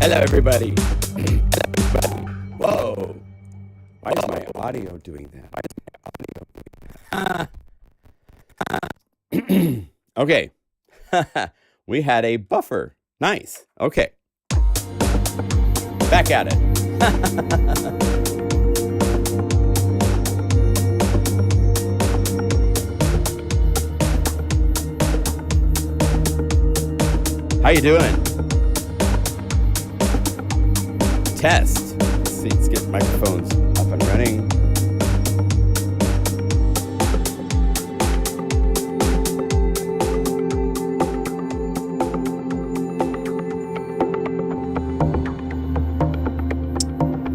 Hello, everybody. Whoa. Why is my audio doing that? Okay. We had a buffer. Nice. Okay. Back at it. How you doing? Test. Let's see, let's get microphones up and running.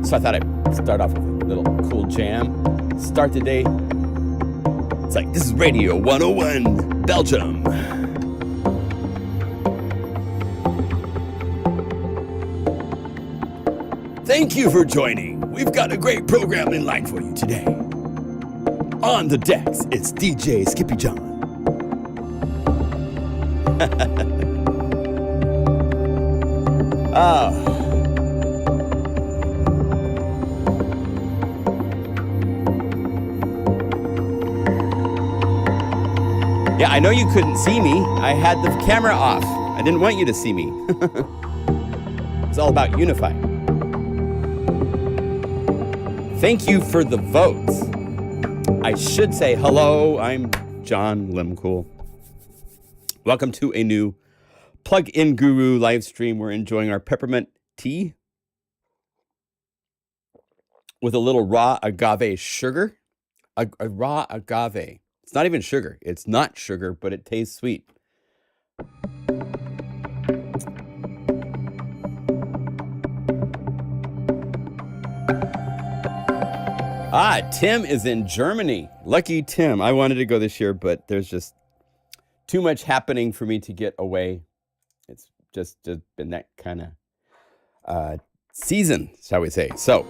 So I thought I'd start off with a little cool jam. Start the day. It's like, this is Radio 101, Belgium. Thank you for joining. We've got a great program in line for you today. On the decks, it's DJ Skippy John. Oh. Yeah, I know you couldn't see me. I had the camera off. I didn't want you to see me. It's all about Unify. Thank you for the votes. I should say hello, I'm John Limcool. Welcome to a new PlugInGuru live stream. We're enjoying our peppermint tea with a little raw agave sugar. A raw agave. It's not even sugar. It's not sugar, but it tastes sweet. Ah, Tim is in Germany. Lucky Tim. I wanted to go this year, but there's just too much happening for me to get away. It's just been that kind of season, shall we say. So,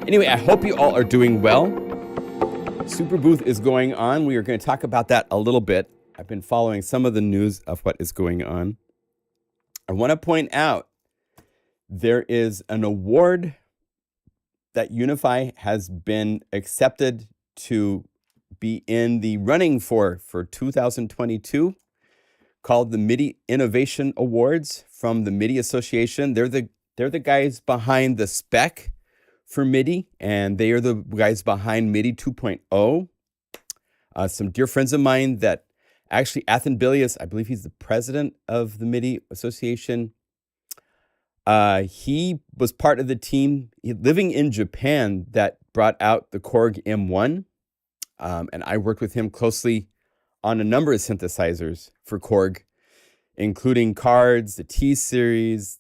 anyway, I hope you all are doing well. Superbooth is going on. We are going to talk about that a little bit. I've been following some of the news of what is going on. I want to point out there is an award that Unify has been accepted to be in the running for 2022, called the MIDI Innovation Awards from the MIDI Association. They're the guys behind the spec for MIDI, and they are the guys behind MIDI 2.0. Some dear friends of mine that actually, Athan Bilius, I believe he's the president of the MIDI Association. He was part of the team living in Japan that brought out the Korg M1. And I worked with him closely on a number of synthesizers for Korg, including cards, the T-Series,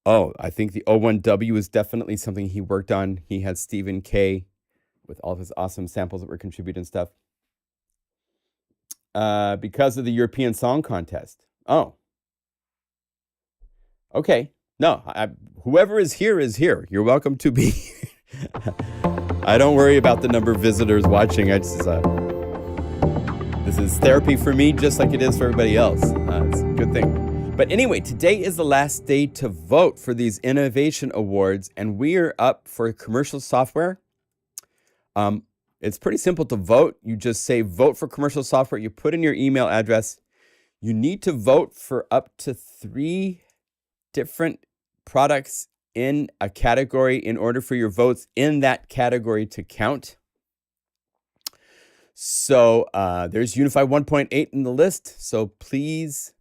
I think the O1W is definitely something he worked on. He had Stephen K with all of his awesome samples that were contributed and stuff. Because of the European Song Contest. Oh. Okay. No, whoever is here is here. You're welcome to be. I don't worry about the number of visitors watching. This is therapy for me, just like it is for everybody else. It's a good thing. But anyway, today is the last day to vote for these innovation awards, and we are up for commercial software. It's pretty simple to vote. You just say vote for commercial software. You put in your email address. You need to vote for up to 3 different products in a category in order for your votes in that category to count. So there's Unify 1.8 in the list. So please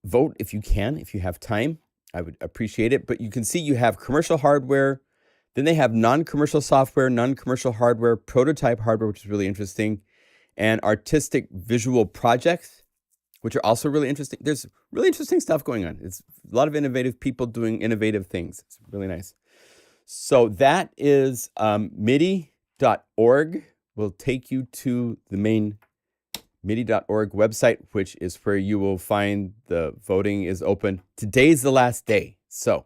vote if you can, if you have time. I would appreciate it. But you can see you have commercial hardware. Then they have non-commercial software, non-commercial hardware, prototype hardware, which is really interesting, and artistic visual projects, which are also really interesting. There's really interesting stuff going on. It's a lot of innovative people doing innovative things. It's really nice. So that is MIDI.org will take you to the main MIDI.org website, which is where you will find the voting is open. Today's the last day. So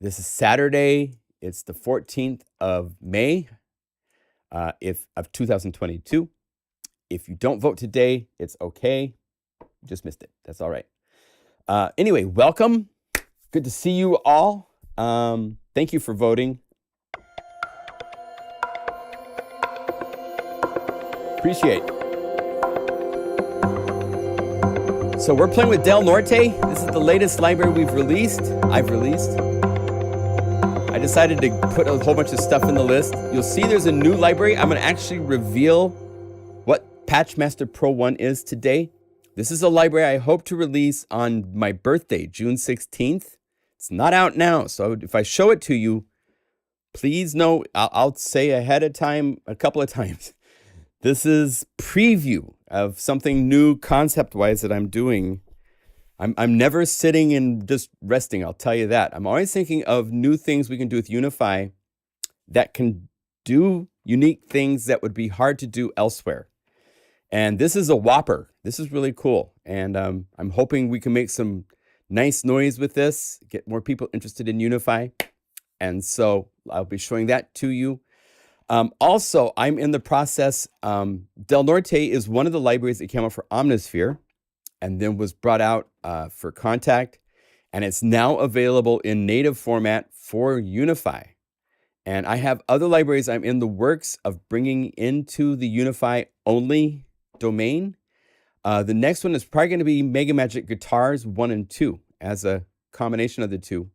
this is Saturday. It's the 14th of May of 2022. If you don't vote today, it's okay. You just missed it. That's all right. Anyway, welcome. Good to see you all. Thank you for voting. Appreciate. So we're playing with Del Norte. This is the latest library I've released. I decided to put a whole bunch of stuff in the list. You'll see there's a new library. I'm going to actually reveal what Patchmaster Pro 1 is today. This is a library I hope to release on my birthday, June 16th. It's not out now, so if I show it to you, please know, I'll say ahead of time a couple of times. This is preview of something new concept-wise that I'm doing. I'm never sitting and just resting, I'll tell you that. I'm always thinking of new things we can do with Unify that can do unique things that would be hard to do elsewhere. And this is a whopper. This is really cool. And I'm hoping we can make some nice noise with this, get more people interested in Unify. And so I'll be showing that to you. Also, I'm in the process. Del Norte is one of the libraries that came out for Omnisphere and then was brought out for Contact. And it's now available in native format for Unify. And I have other libraries I'm in the works of bringing into the Unify only domain. The next one is probably going to be Mega Magic Guitars 1 and 2 as a combination of the two.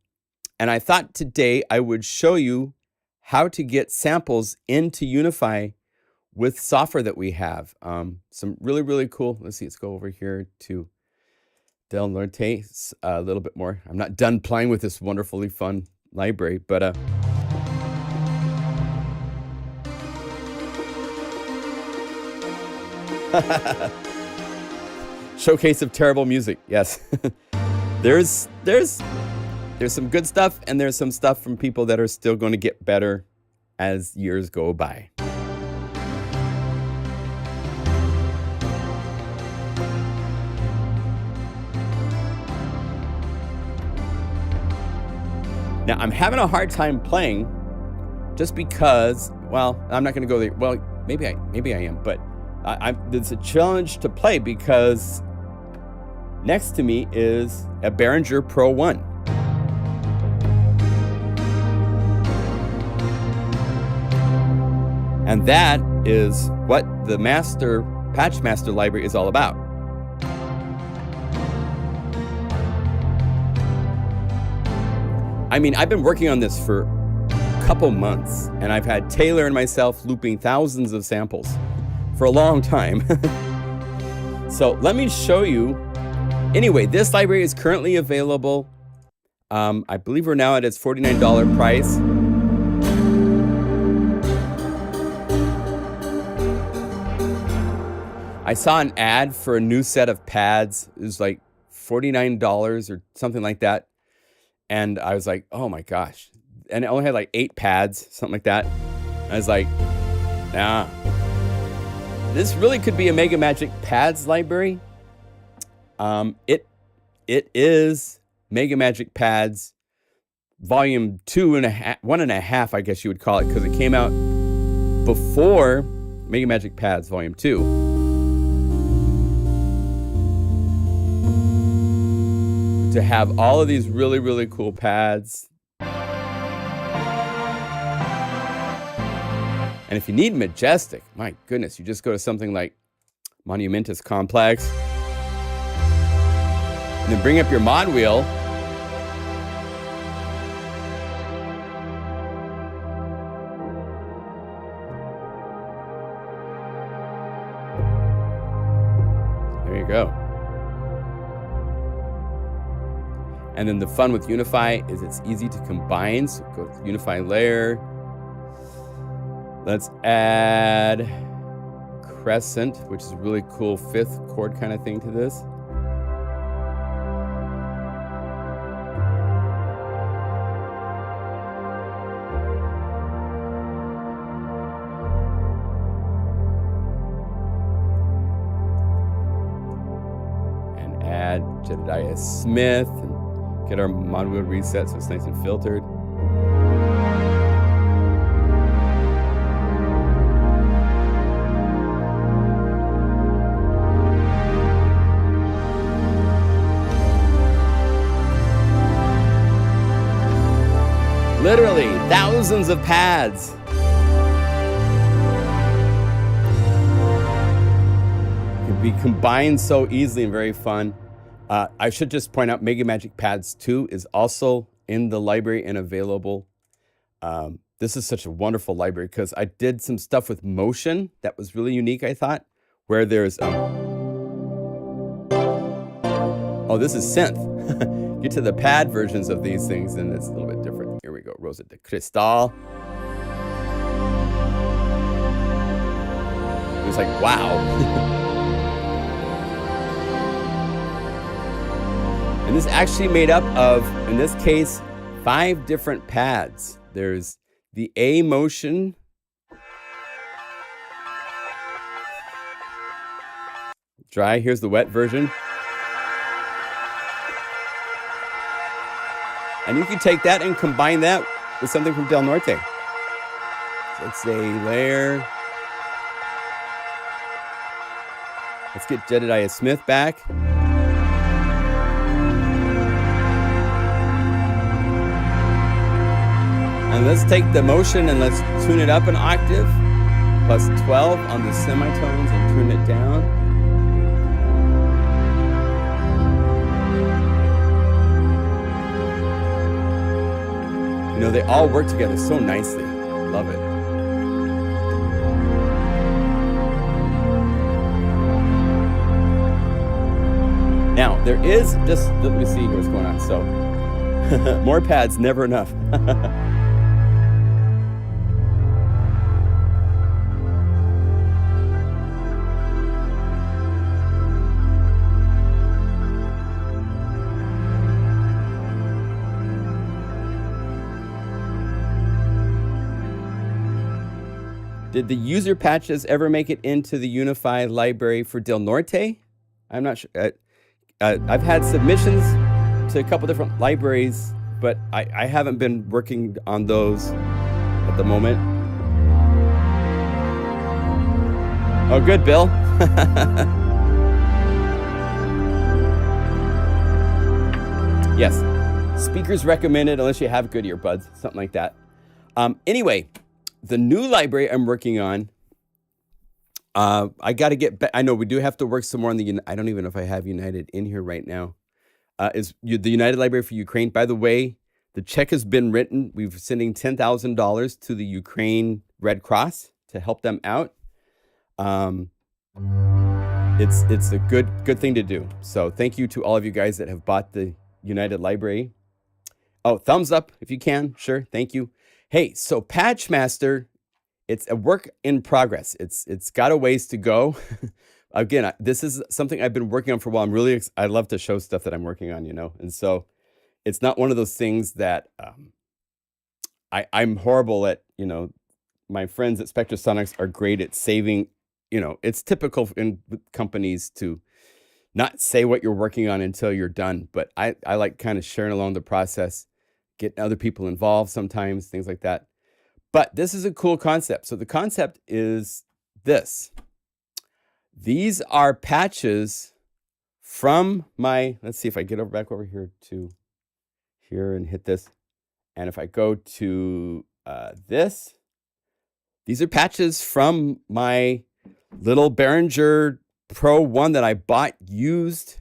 And I thought today I would show you how to get samples into Unify with software that we have. Some really, really cool. Let's see, let's go over here to Del Norte a little bit more. I'm not done playing with this wonderfully fun library, but showcase of terrible music. Yes. there's some good stuff, and there's some stuff from people that are still going to get better as years go by. Now, I'm having a hard time playing just because, well, I'm not going to go there. Well, maybe I am, but it's a challenge to play because next to me is a Behringer Pro 1. And that is what the Patchmaster library is all about. I mean, I've been working on this for a couple months, and I've had Taylor and myself looping thousands of samples for a long time. So let me show you. Anyway, this library is currently available. I believe we're now at its $49 price. I saw an ad for a new set of pads. It was like $49 or something like that. And I was like, oh my gosh. And it only had like 8 pads, something like that. I was like, nah. This really could be a Mega Magic Pads library. It is Mega Magic Pads volume 1.5, I guess you would call it, because it came out before Mega Magic Pads volume 2. To have all of these really, really cool pads. And if you need Majestic, my goodness, you just go to something like Monumentus Complex. And then bring up your mod wheel. There you go. And then the fun with Unify is it's easy to combine. So go to Unify layer. Let's add Crescent, which is a really cool 5th chord kind of thing to this. And add Jedediah Smith. And get our mod wheel reset so it's nice and filtered. thousands of pads. Can be combined so easily and very fun. I should just point out Mega Magic Pads 2 is also in the library and available. This is such a wonderful library because I did some stuff with motion that was really unique, I thought, where there's oh, this is synth. Get to the pad versions of these things and it's a little bit different. Here we go, Rosa de Cristal. It's like, wow. And this is actually made up of, in this case, 5 different pads. There's the A motion, dry, here's the wet version. And you can take that and combine that with something from Del Norte. So let's say layer. Let's get Jedediah Smith back. And let's take the motion and let's tune it up an octave. Plus 12 on the semitones and tune it down. You know, they all work together so nicely. Love it. Now, there is just, let me see what's going on. So, more pads, never enough. Did the user patches ever make it into the Unify library for Del Norte? I'm not sure. I've had submissions to a couple different libraries, but I haven't been working on those at the moment. Oh, good, Bill. Yes, speakers recommended unless you have good earbuds, something like that. Anyway. The new library I'm working on, I got to get back. I know we do have to work some more on the, I don't even know if I have United in here right now, is the United Library for Ukraine. By the way, the check has been written. We're sending $10,000 to the Ukraine Red Cross to help them out. It's a good thing to do. So thank you to all of you guys that have bought the United Library. Oh, thumbs up if you can. Sure. Thank you. Hey, so Patchmaster, it's a work in progress. It's got a ways to go. Again, this is something I've been working on for a while. I love to show stuff that I'm working on, you know. And so it's not one of those things that I'm horrible at, you know. My friends at Spectrasonics are great at saving, you know. It's typical in companies to not say what you're working on until you're done. But I like kind of sharing along the process. Get other people involved sometimes, things like that. But this is a cool concept. So the concept is this. These are patches from my, let's see if I get back over here to here and hit this. And if I go to this, these are patches from my little Behringer Pro 1 that I bought used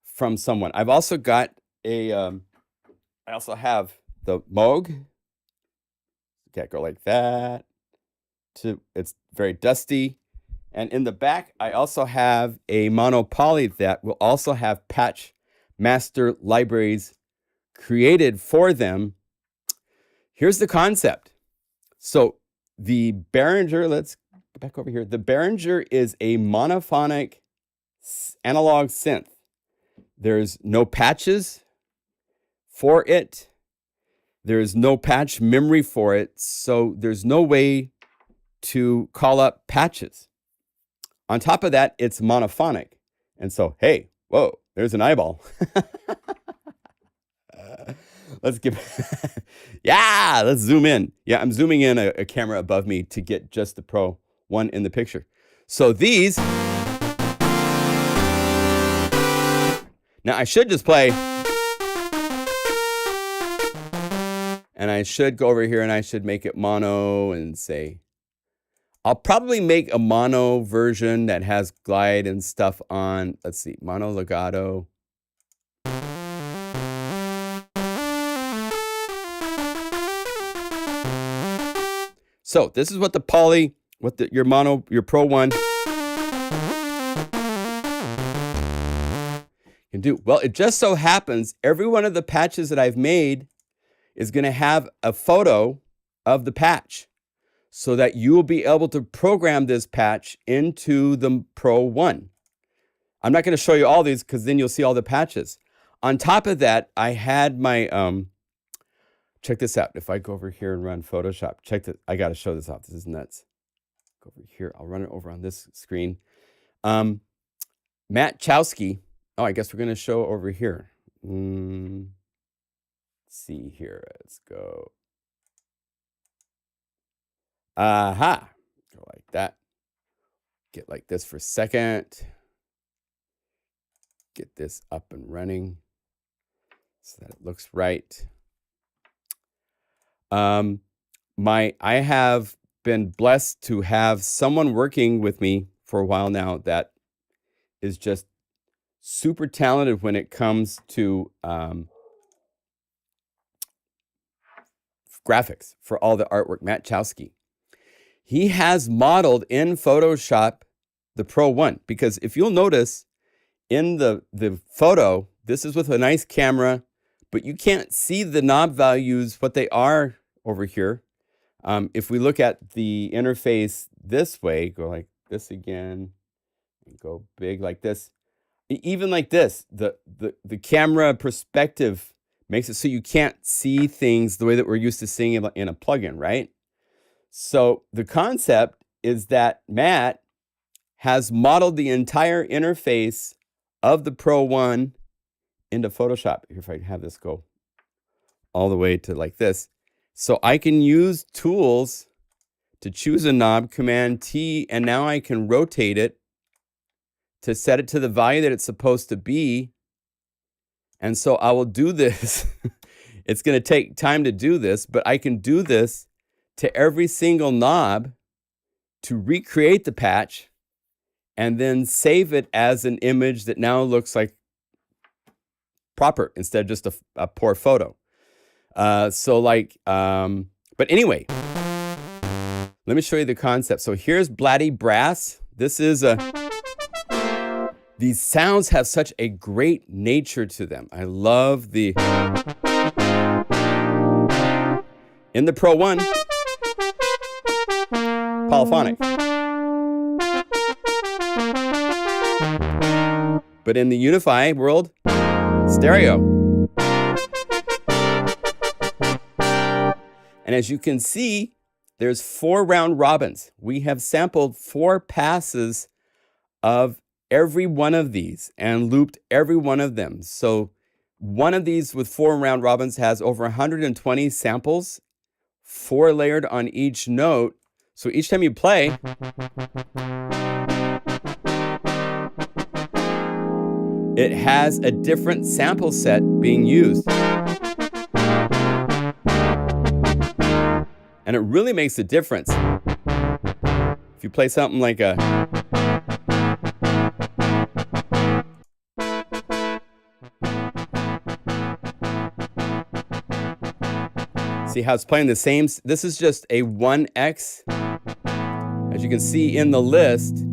from someone. I've also got a, I also have the Moog. Can't go like that. It's very dusty. And in the back, I also have a monopoly that will also have Patchmaster libraries created for them. Here's the concept. So the Behringer, let's go back over here. The Behringer is a monophonic analog synth. There's no patches for it. There's no patch memory for it, so there's no way to call up patches. On top of that, it's monophonic. And so, hey, whoa, there's an eyeball. Let's yeah, let's zoom in. Yeah, I'm zooming in a camera above me to get just the Pro 1 in the picture. So these, now I should just play, And I should go over here and I should make it mono and say, I'll probably make a mono version that has glide and stuff on. Let's see, mono legato. So this is what the poly, your mono, your Pro 1 can do. Well, it just so happens every one of the patches that I've made is going to have a photo of the patch so that you will be able to program this patch into the Pro 1. I'm not going to show you all these because then you'll see all the patches. On top of that, I had my, check this out. If I go over here and run Photoshop, check this. I got to show this off. This is nuts. Go over here. I'll run it over on this screen. Matt Chowski. Oh, I guess we're going to show over here. Let's see here. Let's go. Aha. Go like that. Get like this for a second. Get this up and running so that it looks right. I have been blessed to have someone working with me for a while now that is just super talented when it comes to graphics for all the artwork. Matt Chowski. He has modeled in Photoshop the Pro 1 because if you'll notice in the photo, this is with a nice camera, but you can't see the knob values, what they are over here. If we look at the interface this way, go like this again, and go big like this. Even like this, the camera perspective makes it so you can't see things the way that we're used to seeing it in a plugin, right? So the concept is that Matt has modeled the entire interface of the Pro 1 into Photoshop. If I have this go all the way to like this. So I can use tools to choose a knob, Command T, and now I can rotate it to set it to the value that it's supposed to be. And so I will do this. It's going to take time to do this, but I can do this to every single knob to recreate the patch and then save it as an image that now looks like proper instead of just a poor photo. But anyway, let me show you the concept. So here's Blatty Brass. This is these sounds have such a great nature to them. I love the, in the Pro 1, polyphonic. But in the Unify world, stereo. And as you can see, there's 4 round robins. We have sampled 4 passes of every one of these and looped every one of them. So one of these with 4 round robins has over 120 samples, 4 layered on each note. So each time you play, it has a different sample set being used. And it really makes a difference. If you play something like a... See how it's playing the same? This is just a 1X. As you can see in the list,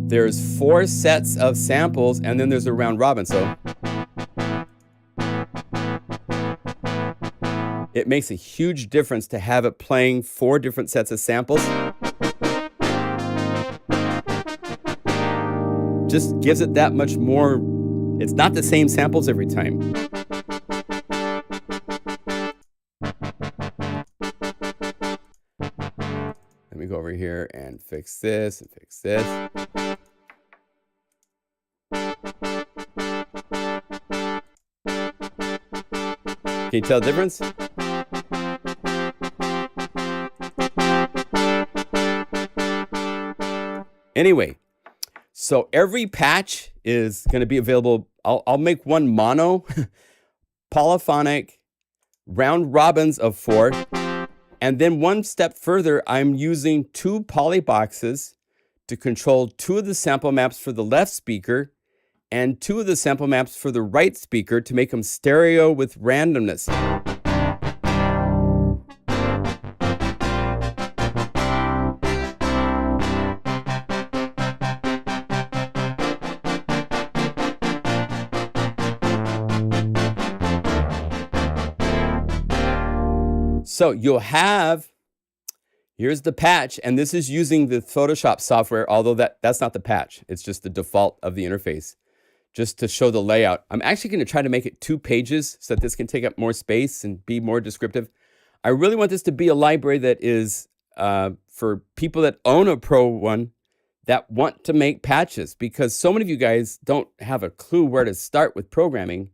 there's 4 sets of samples and then there's a round robin. So it makes a huge difference to have it playing 4 different sets of samples. Just gives it that much more. It's not the same samples every time. Let me go over here and fix this and fix this. Can you tell the difference? Anyway, so every patch is going to be available. I'll make one mono, polyphonic, round robins of 4. And then one step further, I'm using 2 poly boxes to control 2 of the sample maps for the left speaker and 2 of the sample maps for the right speaker to make them stereo with randomness. So you'll have, here's the patch, and this is using the Photoshop software, although that's not the patch. It's just the default of the interface, just to show the layout. I'm actually going to try to make it 2 pages so that this can take up more space and be more descriptive. I really want this to be a library that is for people that own a Pro 1 that want to make patches, because so many of you guys don't have a clue where to start with programming.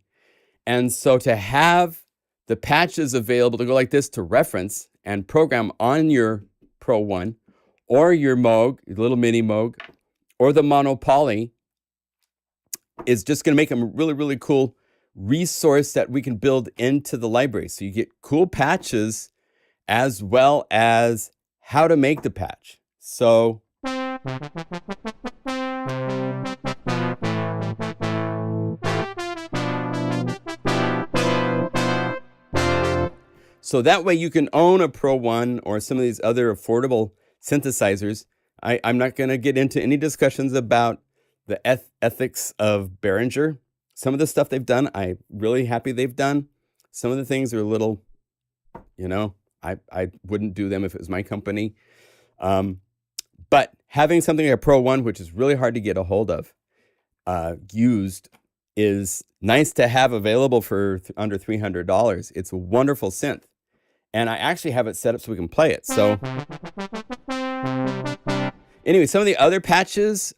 And so to have the patches available to go like this to reference and program on your Pro 1 or your Moog, your little mini Moog, or the Mono Poly is just going to make them a really, really cool resource that we can build into the library. So you get cool patches as well as how to make the patch. So that way you can own a Pro 1 or some of these other affordable synthesizers. I'm not going to get into any discussions about the ethics of Behringer. Some of the stuff they've done, I'm really happy they've done. Some of the things are a little, you know, I wouldn't do them if it was my company. But having something like a Pro 1, which is really hard to get a hold of, used, is nice to have available for under $300. It's a wonderful synth. And I actually have it set up so we can play it. So anyway, some of the other patches,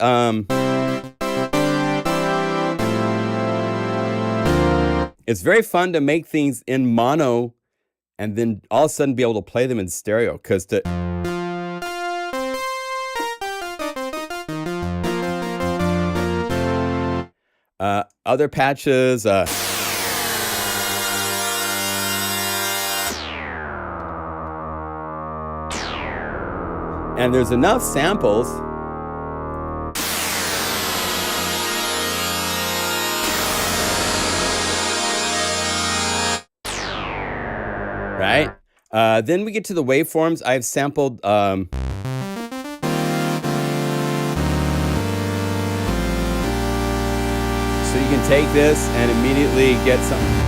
it's very fun to make things in mono and then all of a sudden be able to play them in stereo. Because other patches, and there's enough samples right? Then we get to the waveforms. I've sampled so you can take this and immediately get something.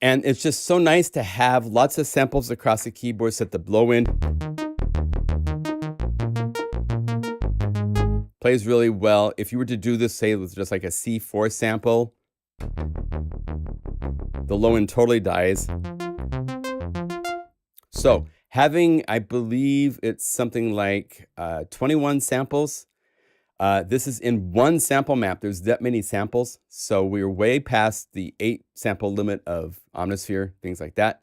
And it's just so nice to have lots of samples across the keyboard so that the low end plays really well. If you were to do this, say, with just like a C4 sample, the low end totally dies. So having, I believe it's something like 21 samples. This is in one sample map. There's that many samples. So we're way past the 8 sample limit of Omnisphere, things like that.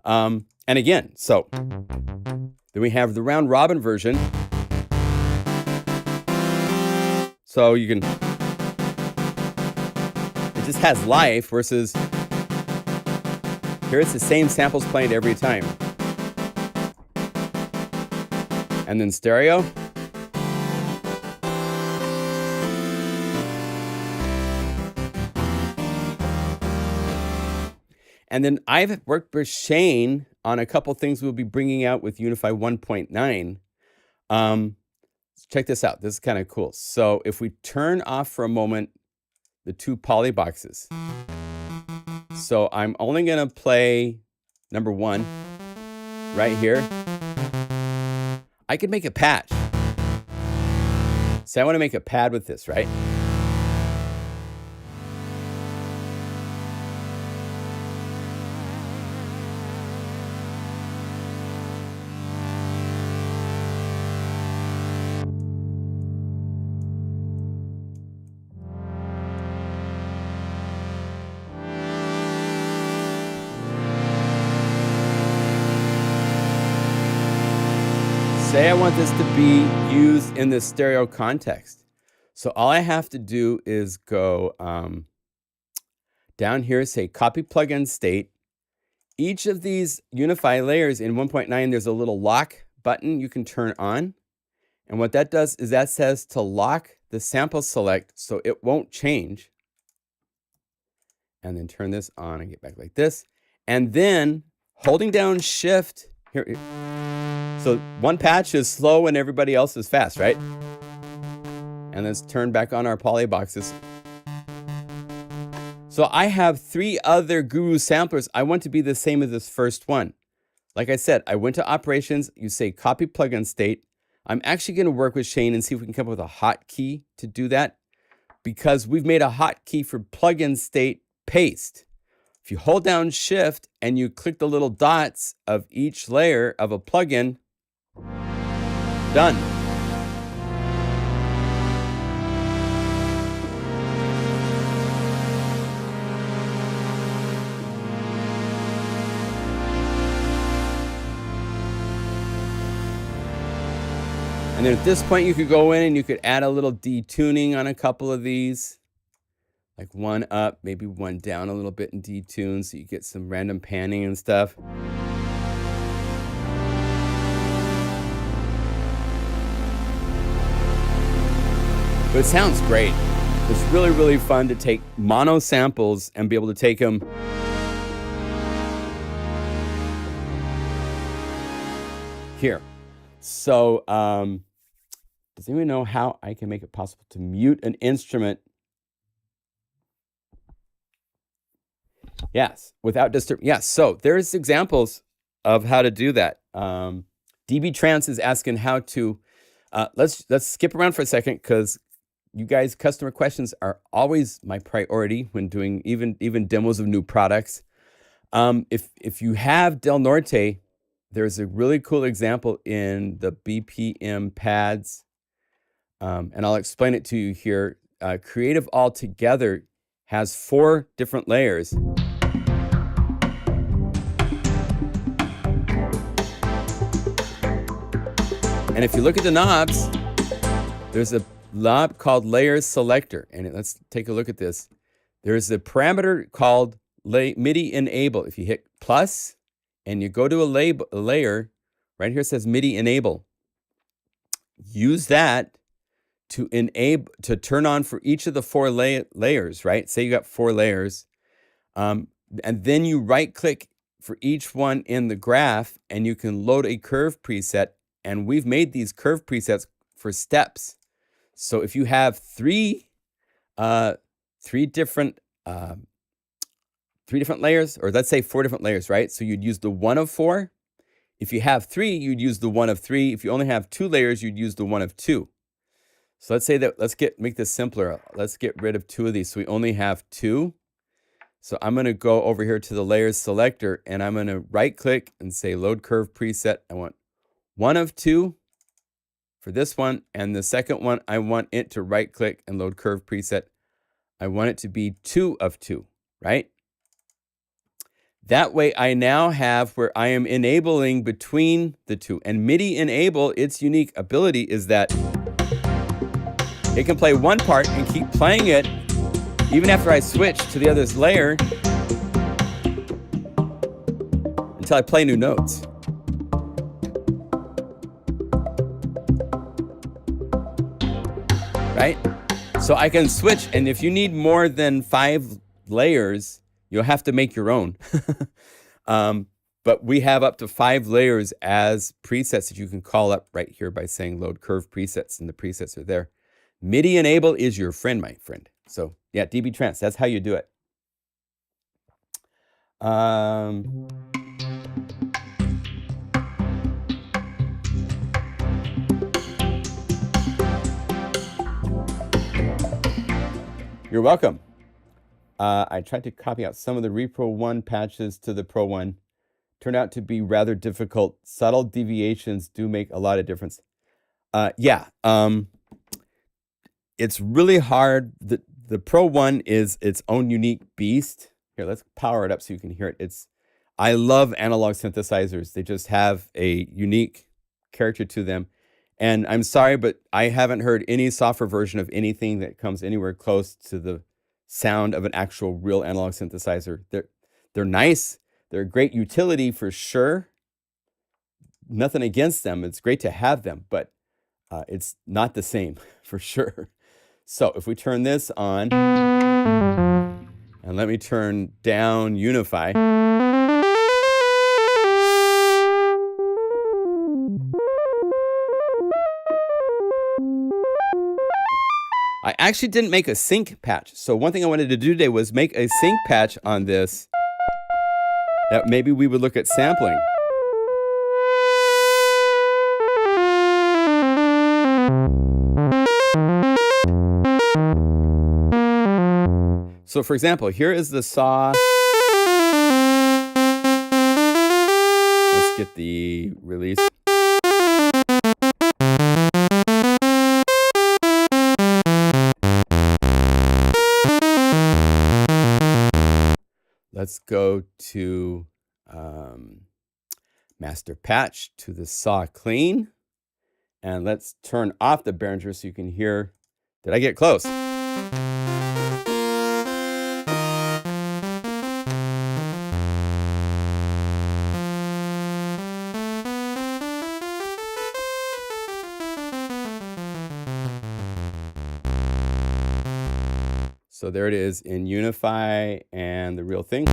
And again, so then we have the round robin version. So you can, it just has life versus here it's the same samples played every time. And then stereo. And then I've worked with Shane on a couple things we'll be bringing out with Unify 1.9. Check this out. This is kind of cool. So if we turn off for a moment the 2 poly boxes. So I'm only going to play number 1 right here. I could make a patch. Say I want to make a pad with this, right? Say say I want this to be used in the stereo context. So all I have to do is go down here, say copy plugin state. Each of these Unify layers in 1.9, there's a little lock button you can turn on. And what that does is that says to lock the sample select so it won't change. And then turn this on and get back like this. And then holding down shift here. So one patch is slow and everybody else is fast, right? And let's turn back on our poly boxes. So I have 3 other Guru samplers. I want to be the same as this first one. Like I said, I went to operations, you say copy plugin state. I'm actually going to work with Shane and see if we can come up with a hotkey to do that, because we've made a hotkey for plugin state paste. If you hold down shift and you click the little dots of each layer of a plugin, done. And then at this point, you could go in and you could add a little detuning on a couple of these. Like one up, maybe one down a little bit in detune, so you get some random panning and stuff. But it sounds great. It's really, really fun to take mono samples and be able to take them here. So, does anyone know how I can make it possible to mute an instrument? Yes, without disturb. Yes, so there's examples of how to do that. DB Trance is asking how to. Let's skip around for a second, because you guys, customer questions are always my priority when doing even demos of new products. If you have Del Norte, there's a really cool example in the BPM pads, and I'll explain it to you here. Creative Altogether has 4 different layers. And if you look at the knobs, there's a knob called Layer Selector. And let's take a look at this. There's a parameter called MIDI Enable. If you hit plus and you go to a layer, right here it says MIDI Enable. Use that to turn on for each of the 4 layers, right? Say you got 4 layers. And then you right click for each one in the graph and you can load a curve preset. And we've made these curve presets for steps. So if you have 3 different layers, or let's say 4 different layers, right? So you'd use the 1 of 4. If you have 3, you'd use the 1 of 3. If you only have 2 layers, you'd use the 1 of 2. So let's say that, make this simpler. Let's get rid of 2 of these. So we only have 2. So I'm going to go over here to the layers selector and I'm going to right click and say load curve preset. I want 1 of 2 for this one. And the second one, I want it to right click and load curve preset. I want it to be 2 of 2, right? That way I now have where I am enabling between the 2. And MIDI enable, its unique ability is that it can play one part and keep playing it even after I switch to the other layer until I play new notes. Right? So I can switch, and if you need more than 5 layers, you'll have to make your own. But we have up to 5 layers as presets that you can call up right here by saying load curve presets, and the presets are there. MIDI enable is your friend, my friend. So yeah, DB Trance, that's how you do it. You're welcome. I tried to copy out some of the Repro 1 patches to the Pro 1. Turned out to be rather difficult. Subtle deviations do make a lot of difference. It's really hard. The Pro 1 is its own unique beast. Here, let's power it up so you can hear it. I love analog synthesizers. They just have a unique character to them. And I'm sorry, but I haven't heard any software version of anything that comes anywhere close to the sound of an actual real analog synthesizer. They're nice. They're a great utility for sure. Nothing against them. It's great to have them, but it's not the same for sure. So if we turn this on, and let me turn down Unify. I actually didn't make a sync patch. So one thing I wanted to do today was make a sync patch on this that maybe we would look at sampling. So for example, here is the saw. Let's get the release. Let's go to master patch to the saw clean. And let's turn off the Behringer so you can hear. Did I get close? So there it is in Unify and the real thing.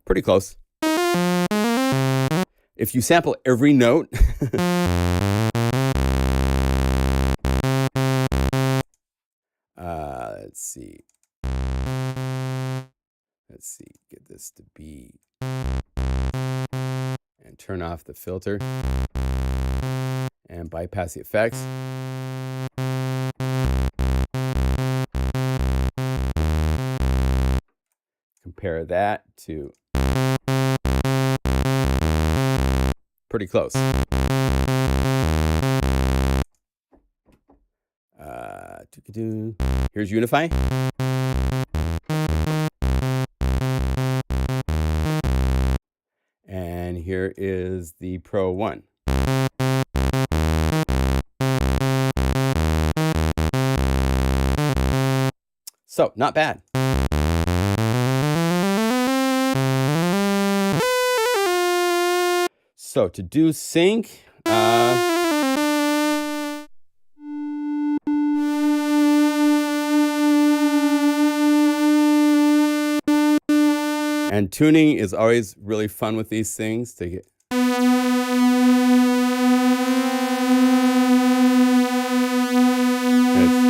Pretty close. If you sample every note, let's see. Get this to be, and turn off the filter and bypass the effects. Compare that to pretty close. Here's Unify. And here is the Pro 1. So, not bad. So, to do sync, and tuning is always really fun with these things to get. Let's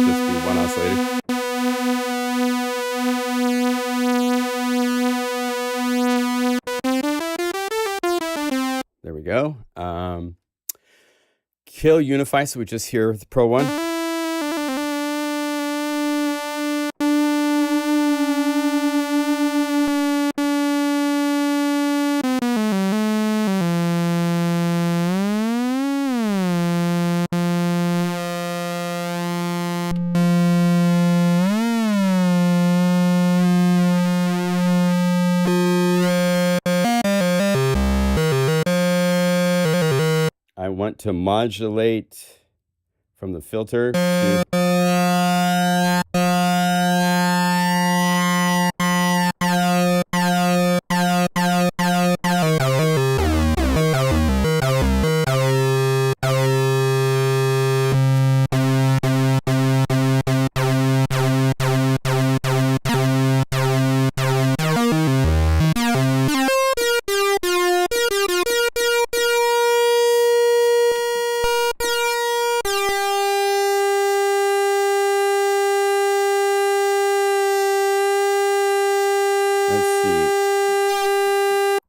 just do one oscillator. There we go. Kill Unify, so we just hear the Pro 1. I want to modulate from the filter to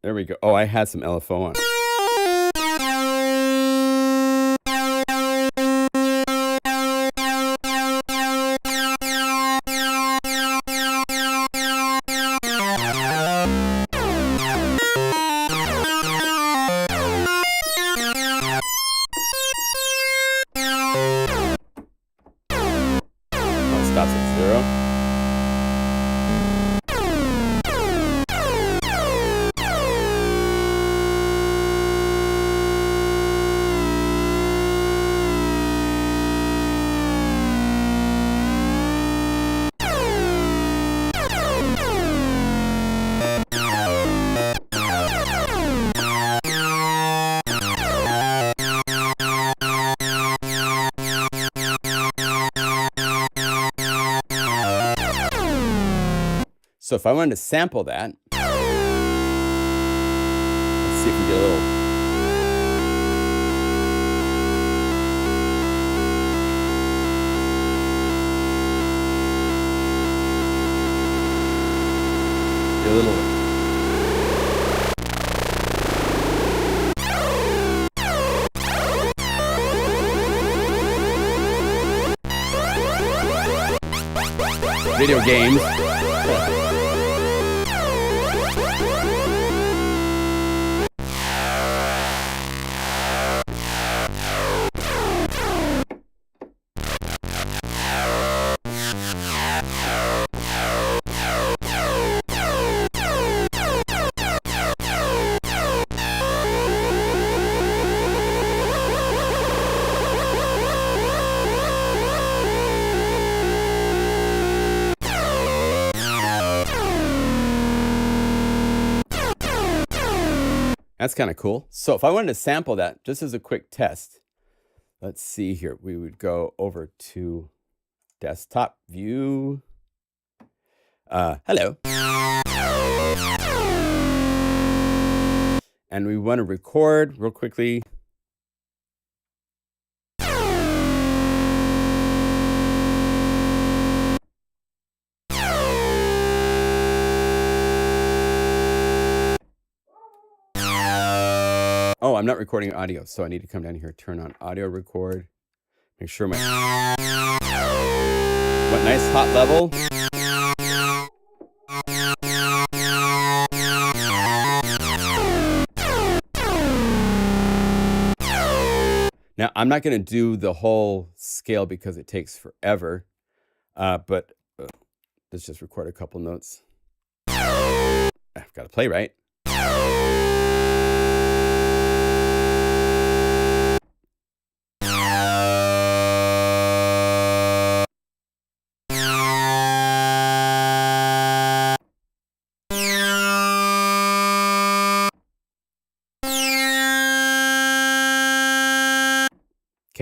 there we go. Oh, I had some LFO on. Oh, it stops at 0. So if I wanted to sample that, let's see if we get a little. Get a little. Video games. That's kind of cool. So if I wanted to sample that, just as a quick test, let's see here. We would go over to desktop view. Hello. And we want to record real quickly. Oh, I'm not recording audio, so I need to come down here, turn on audio record, make sure my, what nice hot level. Now, I'm not going to do the whole scale because it takes forever, but let's just record a couple notes. I've got to play, right?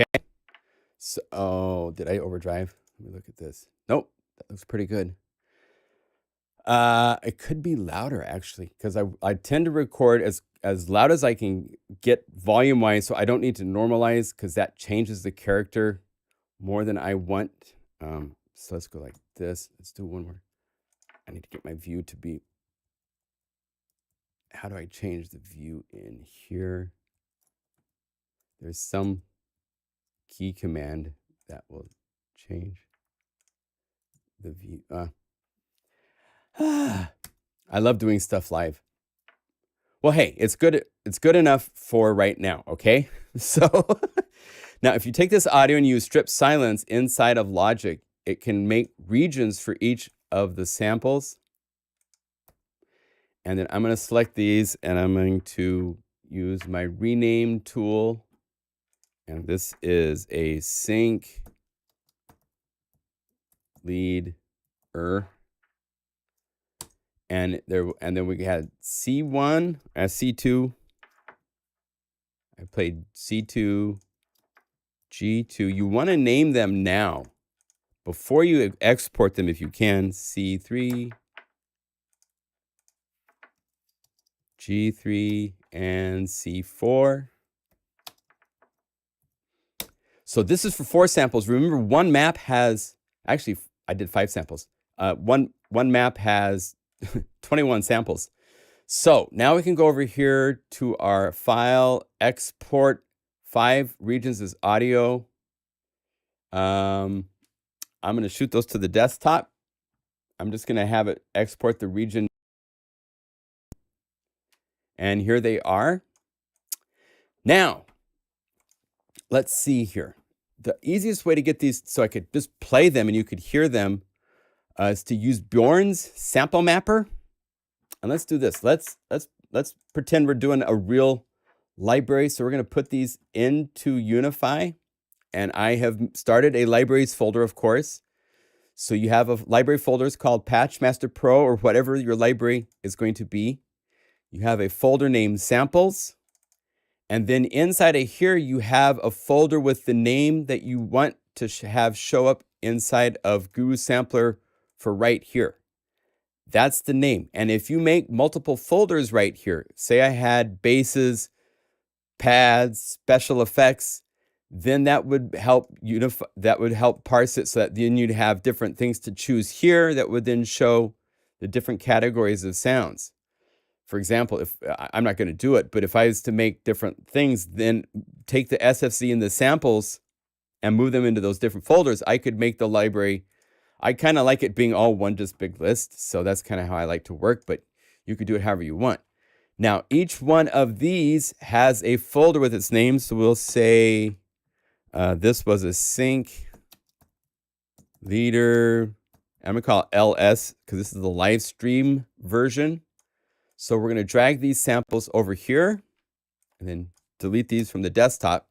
Okay. So, oh, did I overdrive? Let me look at this. Nope, that looks pretty good. It could be louder actually, because I tend to record as loud as I can get volume wise, so I don't need to normalize because that changes the character more than I want. So let's go like this. Let's do one more. I need to get my view to be. How do I change the view in here? There's some key command that will change the view. I love doing stuff live. Well, hey, it's good enough for right now, okay? So now if you take this audio and use strip silence inside of Logic, it can make regions for each of the samples. And then I'm going to select these and I'm going to use my rename tool. And this is a sync lead and then we had C1 as C2. I played C2, G2. You want to name them now before you export them if you can. C3, G3, and C4. So this is for 4 samples. Remember, one map has, actually, I did 5 samples. One map has 21 samples. So now we can go over here to our file, export 5 regions as audio. I'm going to shoot those to the desktop. I'm just going to have it export the region. And here they are. Now, let's see here. The easiest way to get these so I could just play them and you could hear them is to use Bjorn's sample mapper. And let's do this. Let's pretend we're doing a real library. So we're going to put these into Unify. And I have started a libraries folder, of course. So you have a library folder called Patchmaster Pro or whatever your library is going to be. You have a folder named Samples. And then inside of here, you have a folder with the name that you want to have show up inside of Guru Sampler for right here. That's the name. And if you make multiple folders right here, say I had basses, pads, special effects, then that would help unify, that would help parse it so that then you'd have different things to choose here that would then show the different categories of sounds. For example, if I'm not going to do it, but if I was to make different things, then take the SFC and the samples and move them into those different folders, I could make the library. I kind of like it being all one just big list. So that's kind of how I like to work, but you could do it however you want. Now, each one of these has a folder with its name. So we'll say this was a sync leader. I'm going to call it LS because this is the live stream version. So we're going to drag these samples over here and then delete these from the desktop.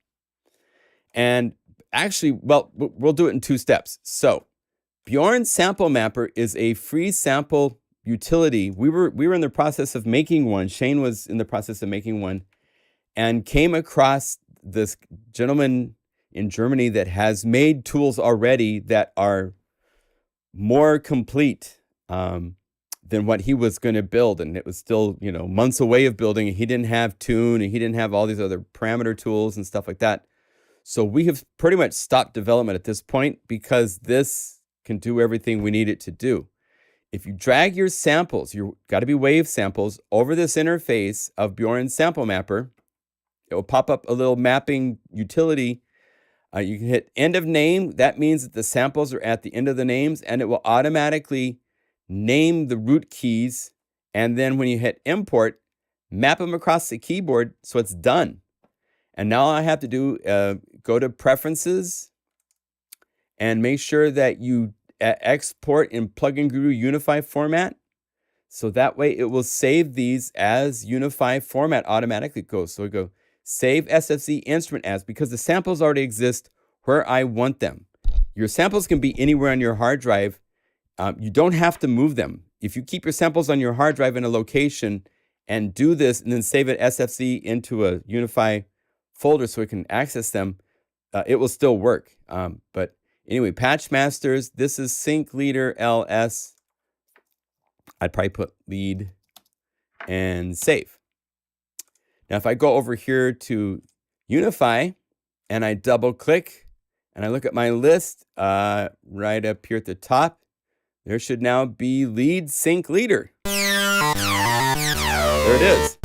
And actually, well, we'll do it in 2 steps. So Bjorn Sample Mapper is a free sample utility. We were in the process of making one. Shane was in the process of making one and came across this gentleman in Germany that has made tools already that are more complete than what he was going to build. And it was still, you know, months away of building. He didn't have Tune and he didn't have all these other parameter tools and stuff like that. So we have pretty much stopped development at this point because this can do everything we need it to do. If you drag your samples, you've got to be wave samples, over this interface of Bjorn Sample Mapper, it will pop up a little mapping utility. You can hit end of name. That means that the samples are at the end of the names, and it will automatically name the root keys. And then when you hit import, map them across the keyboard so it's done. And now all I have to do, go to preferences and make sure that you export in PlugInGuru Unify format. So that way it will save these as Unify format automatically goes. So we go save SFC instrument as, because the samples already exist where I want them. Your samples can be anywhere on your hard drive. You don't have to move them. If you keep your samples on your hard drive in a location and do this and then save it SFC into a Unify folder so we can access them, it will still work. But anyway, Patchmasters, this is Sync Leader LS. I'd probably put lead and save. Now, if I go over here to Unify and I double click and I look at my list right up here at the top, there should now be lead sync leader. There it is.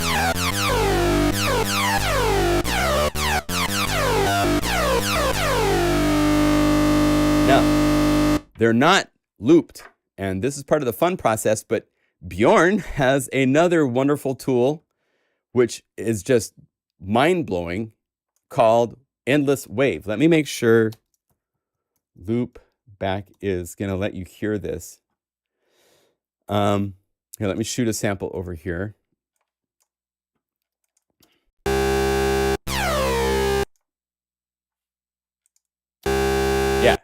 Now, they're not looped, and this is part of the fun process, but Bjorn has another wonderful tool which is just mind-blowing, called Endless Wave. Let me make sure loop back is going to let you hear this. Here, let me shoot a sample over here. Yeah.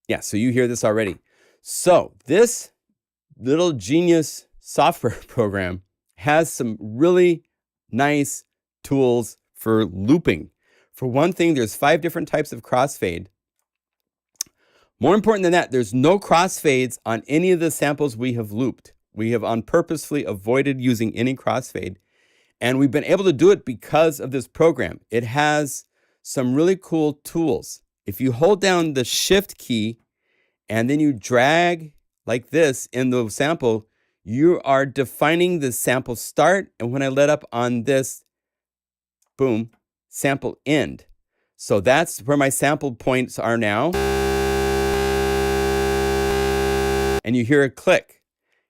Yeah, so you hear this already. So this little genius software program has some really nice tools for looping. For one thing, there's 5 different types of crossfade. More important than that, there's no crossfades on any of the samples we have looped. We have purposefully avoided using any crossfade, and we've been able to do it because of this program. It has some really cool tools. If you hold down the Shift key and then you drag like this in the sample, you are defining the sample start, and when I let up on this, boom, sample end. So that's where my sample points are now. And you hear a click.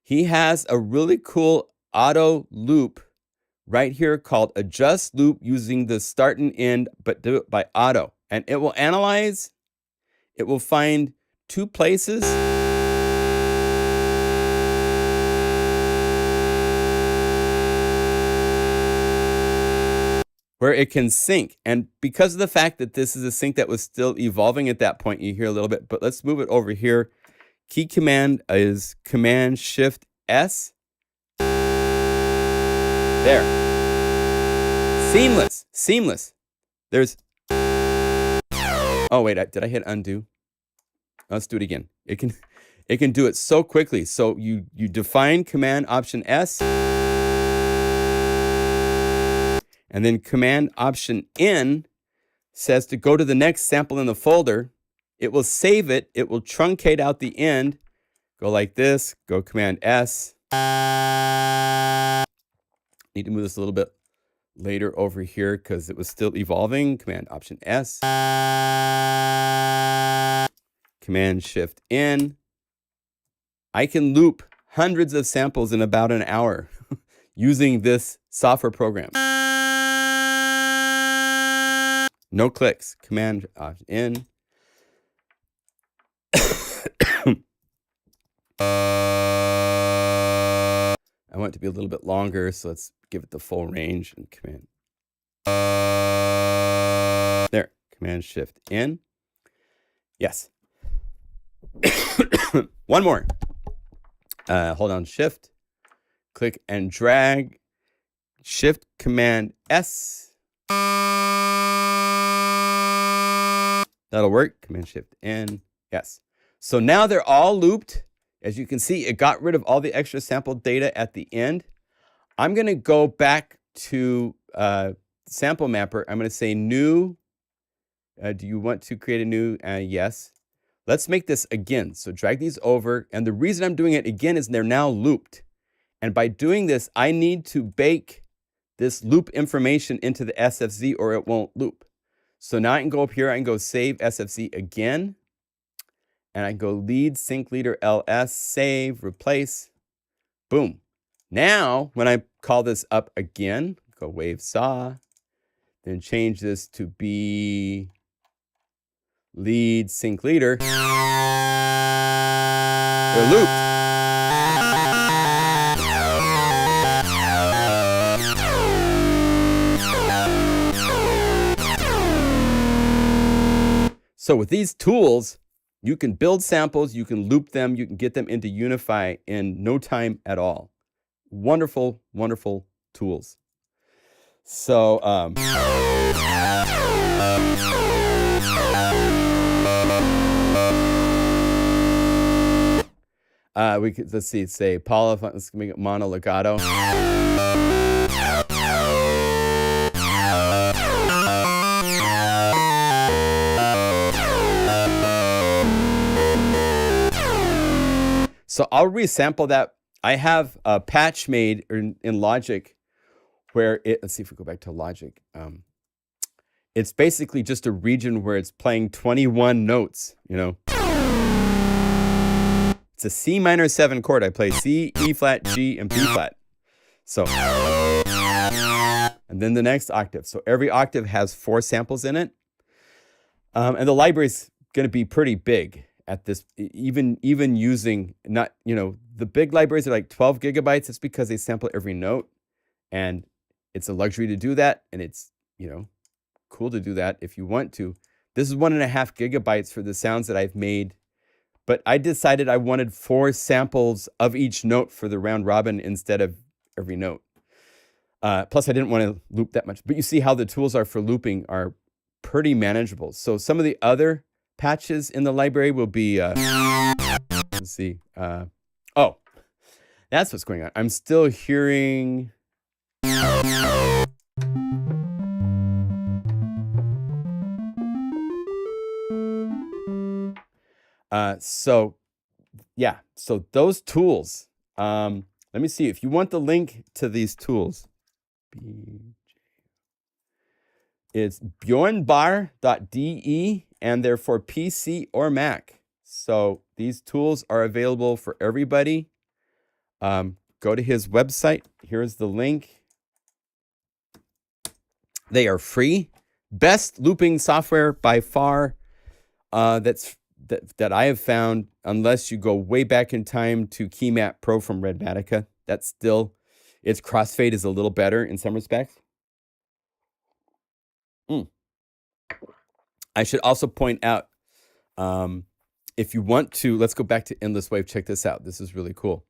He has a really cool auto loop right here called adjust loop using the start and end, but do it by auto. And it will analyze, it will find 2 places where it can sync. And because of the fact that this is a sync that was still evolving at that point, you hear a little bit, but let's move it over here. Key command is Command Shift S. There. Seamless, seamless. There's, oh wait, did I hit undo? Let's do it again. It can do it so quickly. So you define Command Option S, and then Command Option N says to go to the next sample in the folder. It will save it. It will truncate out the end. Go like this. Go Command S. Need to move this a little bit later over here because it was still evolving. Command Option S. Command Shift N. I can loop hundreds of samples in about an hour using this software program. No clicks. Command Option N. I want it to be a little bit longer, so let's give it the full range and Command. There. Command Shift N. Yes. One more. Hold on Shift. Click and drag. Shift Command S. That'll work. Command Shift N. Yes. So now they're all looped. As you can see, it got rid of all the extra sample data at the end. I'm going to go back to Sample Mapper. I'm going to say new. Do you want to create a new? Yes. Let's make this again. So drag these over. And the reason I'm doing it again is they're now looped. And by doing this, I need to bake this loop information into the SFZ or it won't loop. So now I can go up here. I can go save SFZ again. And I go lead sync leader ls, save, replace, boom. Now, when I call this up again, go wave saw, then change this to be lead sync leader. They're looped. So with these tools, you can build samples, you can loop them, you can get them into Unify in no time at all. Wonderful, wonderful tools. So, we could, let's see, say polyphony, let's make it mono legato. So I'll resample that. I have a patch made in Logic where it, let's see if we go back to Logic. It's basically just a region where it's playing 21 notes, you know. It's a C minor 7 chord. I play C, E flat, G, and B flat. So, and then the next octave. So every octave has 4 samples in it. And the library's going to be pretty big at this, even using not, you know, the big libraries are like 12 gigabytes. It's because they sample every note, and it's a luxury to do that. And it's, you know, cool to do that if you want to. This is 1.5 gigabytes for the sounds that I've made, but I decided I wanted 4 samples of each note for the round robin instead of every note. Plus I didn't want to loop that much, but you see how the tools are for looping are pretty manageable. So some of the other patches in the library will be, let's see. Oh, that's what's going on. I'm still hearing. So yeah, so those tools, let me see if you want the link to these tools. It's bjornbar.de, and they're for PC or Mac. So these tools are available for everybody. Go to his website. Here's the link. They are free. Best looping software by far that I have found, unless you go way back in time to KeyMap Pro from Redmatica. That's still, its crossfade is a little better in some respects. I should also point out, if you want to, let's go back to Endless Wave. Check this out. This is really cool.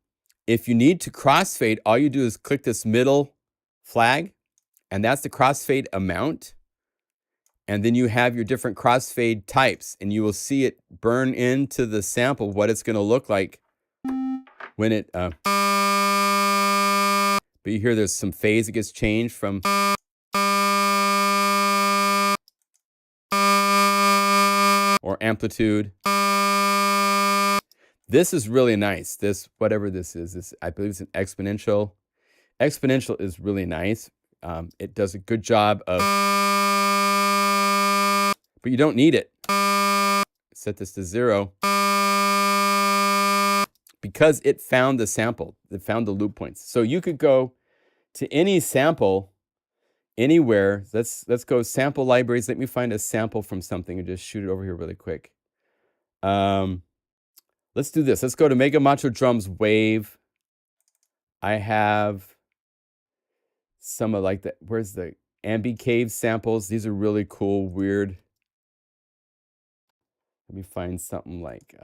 If you need to crossfade, all you do is click this middle flag, and that's the crossfade amount. And then you have your different crossfade types, and you will see it burn into the sample what it's going to look like when it, but you hear there's some phase that gets changed from, or amplitude. This is really nice. This, whatever this is, this, I believe it's an exponential. Exponential is really nice. It does a good job of, but you don't need it. Set this to 0 because it found the sample. It found the loop points. So you could go to any sample anywhere. Let's go sample libraries. Let me find a sample from something and just shoot it over here really quick. Let's do this. Let's go to Mega Macho Drums Wave. I have some of like the, where's the Ambi Cave samples? These are really cool, weird. Let me find something like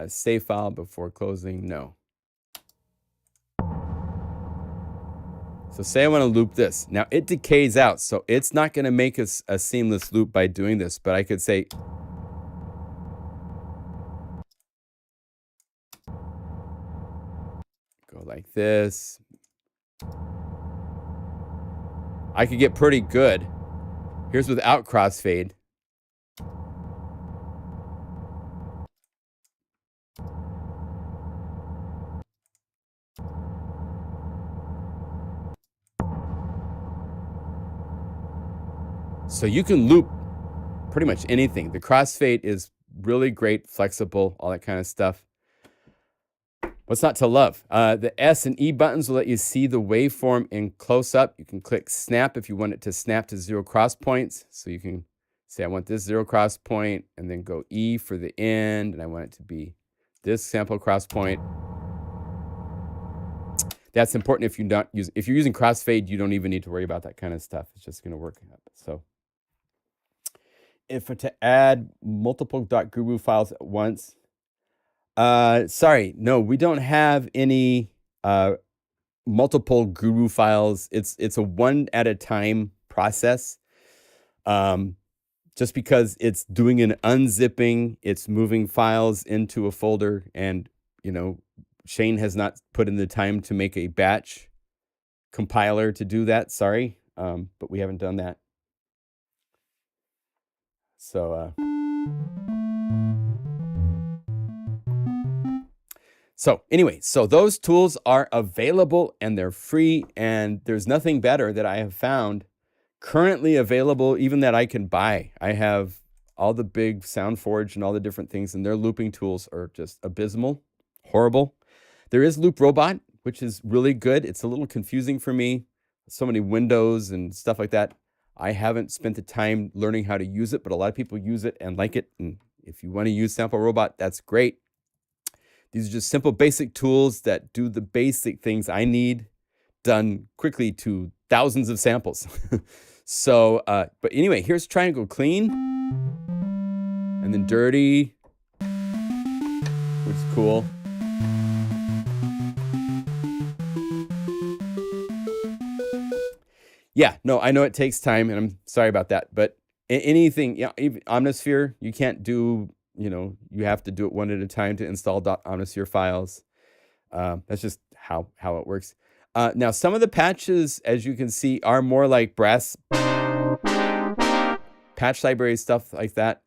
save file before closing. No. So say I want to loop this. Now it decays out, so it's not going to make us a seamless loop by doing this, but I could say go like this. I could get pretty good. Here's without crossfade. So you can loop pretty much anything. The crossfade is really great, flexible, all that kind of stuff. What's not to love? The S and E buttons will let you see the waveform in close-up. You can click snap if you want it to snap to 0 cross points. So you can say, I want this 0 cross point, and then go E for the end, and I want it to be this sample cross point. That's important if you're using crossfade, you don't even need to worry about that kind of stuff. It's just going to work. So if to add multiple .guru files at once, sorry, no, we don't have any multiple guru files. It's a one at a time process. Just because it's doing an unzipping, it's moving files into a folder, and you know, Shane has not put in the time to make a batch compiler to do that. Sorry, but we haven't done that. So anyway, so those tools are available and they're free, and there's nothing better that I have found currently available, even that I can buy. I have all the big SoundForge and all the different things, and their looping tools are just abysmal, horrible. There is Loop Robot, which is really good. It's a little confusing for me. So many windows and stuff like that. I haven't spent the time learning how to use it, but a lot of people use it and like it. And if you want to use Sample Robot, that's great. These are just simple, basic tools that do the basic things I need done quickly to thousands of samples. So, but anyway, here's Triangle Clean, and then Dirty, which is cool. Yeah, no, I know it takes time, and I'm sorry about that. But anything, yeah, even Omnisphere, you can't do, you know, you have to do it one at a time to install .omnisphere files. That's just how it works. Now, some of the patches, as you can see, are more like brass patch library stuff like that.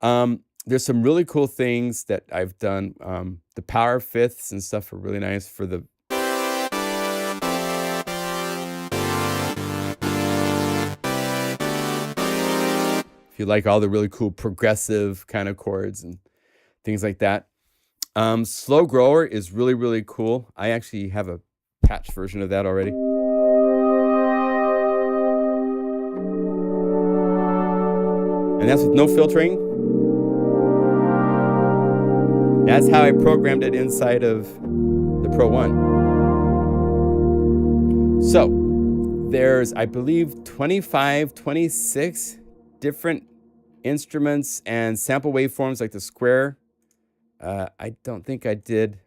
There's some really cool things that I've done. The power fifths and stuff are really nice for the. If you like all the really cool progressive kind of chords and things like that. Slow Grower is really, really cool. I actually have a patch version of that already. And that's with no filtering. That's how I programmed it inside of the Pro 1. So there's, I believe, 25, 26 different instruments and sample waveforms like the square. I don't think I did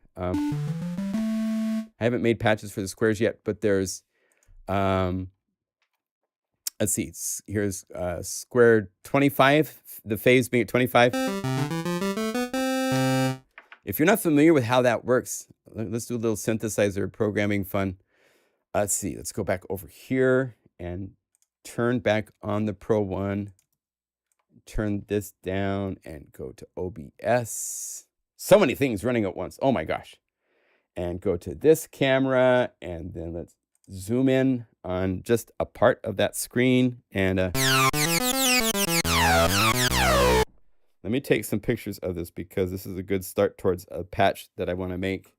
I haven't made patches for the squares yet, but there's, let's see, here's square 25, the phase being at 25. If you're not familiar with how that works, let's do a little synthesizer programming fun. Let's see, let's go back over here and turn back on the Pro One. Turn this down and go to OBS. So many things running at once. Oh my gosh. And go to this camera, and then let's zoom in on just a part of that screen. And let me take some pictures of this because this is a good start towards a patch that I want to make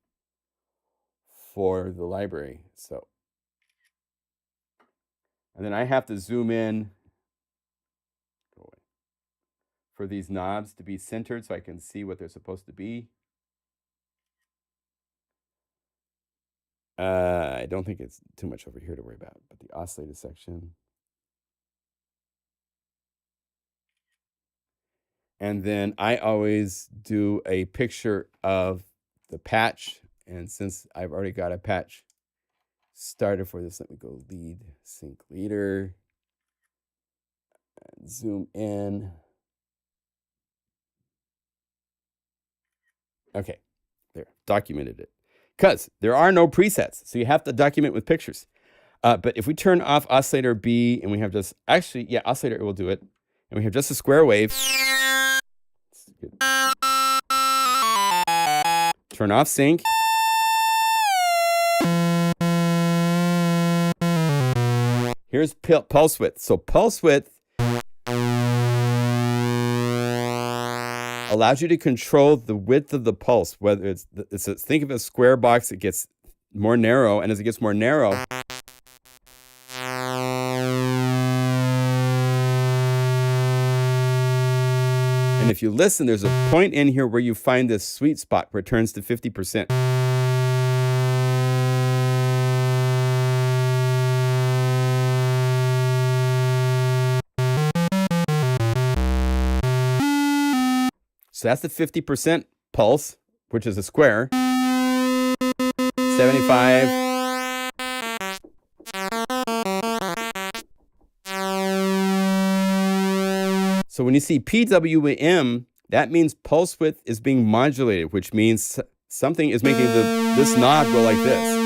for the library. So, and then I have to zoom in for these knobs to be centered so I can see what they're supposed to be. I don't think it's too much over here to worry about, but the oscillator section. And then I always do a picture of the patch. And since I've already got a patch started for this, let me go lead sync leader and zoom in. Okay, there, documented it. Because there are no presets, so you have to document with pictures. But if we turn off oscillator B and we have just, actually, yeah, oscillator will do it. And we have just a square wave. Turn off sync. Here's pulse width. So pulse width allows you to control the width of the pulse, whether it's think of a square box, it gets more narrow, and as it gets more narrow, and if you listen, there's a point in here where you find this sweet spot where it turns to 50%. So that's the 50% pulse, which is a square. 75. So when you see PWM, that means pulse width is being modulated, which means something is making this knob go like this.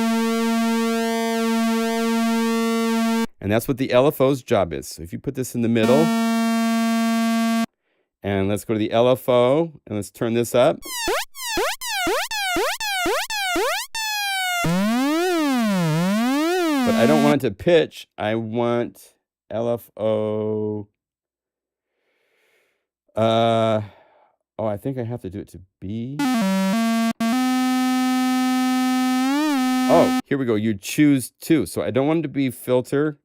And that's what the LFO's job is. So if you put this in the middle, and let's go to the LFO, and let's turn this up. But I don't want it to pitch. I want LFO. Oh, I think I have to do it to B. Oh, here we go. You choose two. So I don't want it to be filter.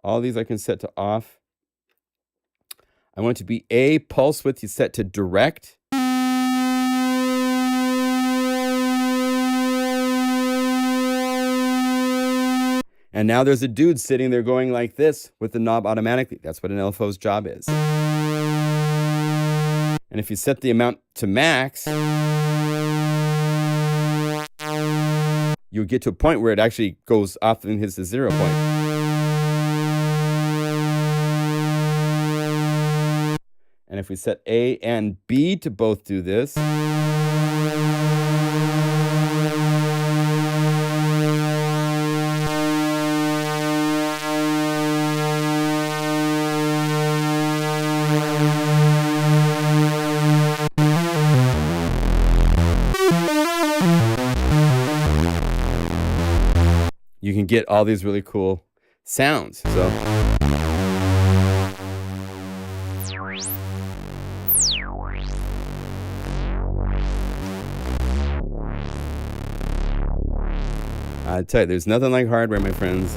All these I can set to off. I want it to be A, pulse width, you set to direct. And now there's a dude sitting there going like this with the knob automatically. That's what an LFO's job is. And if you set the amount to max, you'll get to a point where it actually goes off and hits the 0 point. And if we set A and B to both do this, you can get all these really cool sounds. So I tell you, there's nothing like hardware, my friends.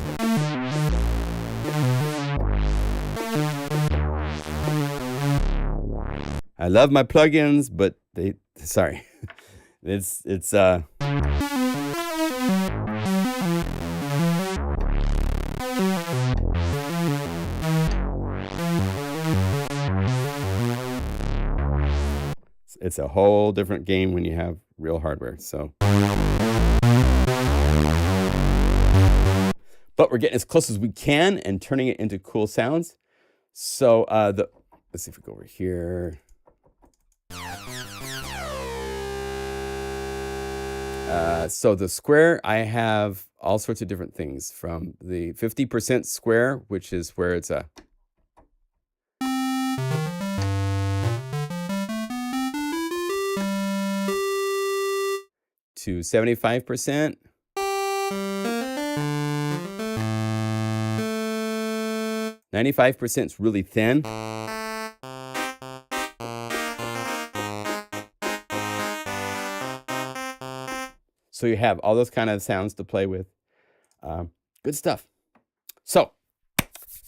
I love my plugins, but sorry. It's a whole different game when you have real hardware. So but we're getting as close as we can and turning it into cool sounds. So let's see if we go over here. So the square, I have all sorts of different things, from the 50% square, which is where it's a to 75%. 95% is really thin. So you have all those kind of sounds to play with. Good stuff. So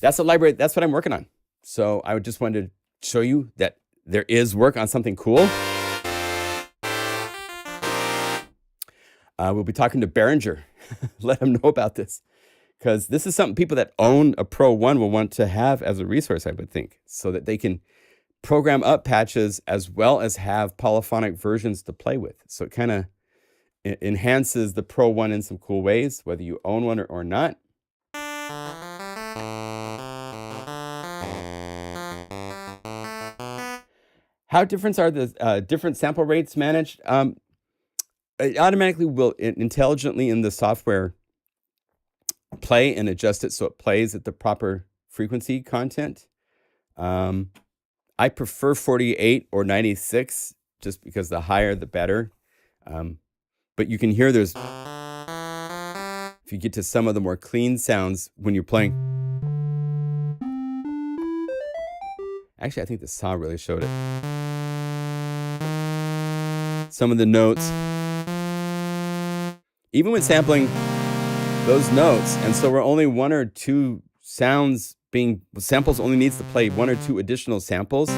that's a library. That's what I'm working on. So I just wanted to show you that there is work on something cool. We'll be talking to Behringer. Let him know about this, because this is something people that own a Pro 1 will want to have as a resource, I would think, so that they can program up patches as well as have polyphonic versions to play with. So it kind of enhances the Pro 1 in some cool ways, whether you own one or not. How different are the different sample rates managed? It automatically will intelligently in the software play and adjust it so it plays at the proper frequency content. I prefer 48 or 96 just because the higher the better. But you can hear there's, if you get to some of the more clean sounds when you're playing. Actually, I think the saw really showed it. Some of the notes, even when sampling those notes, and so we're only one or two sounds being, samples only needs to play one or two additional samples.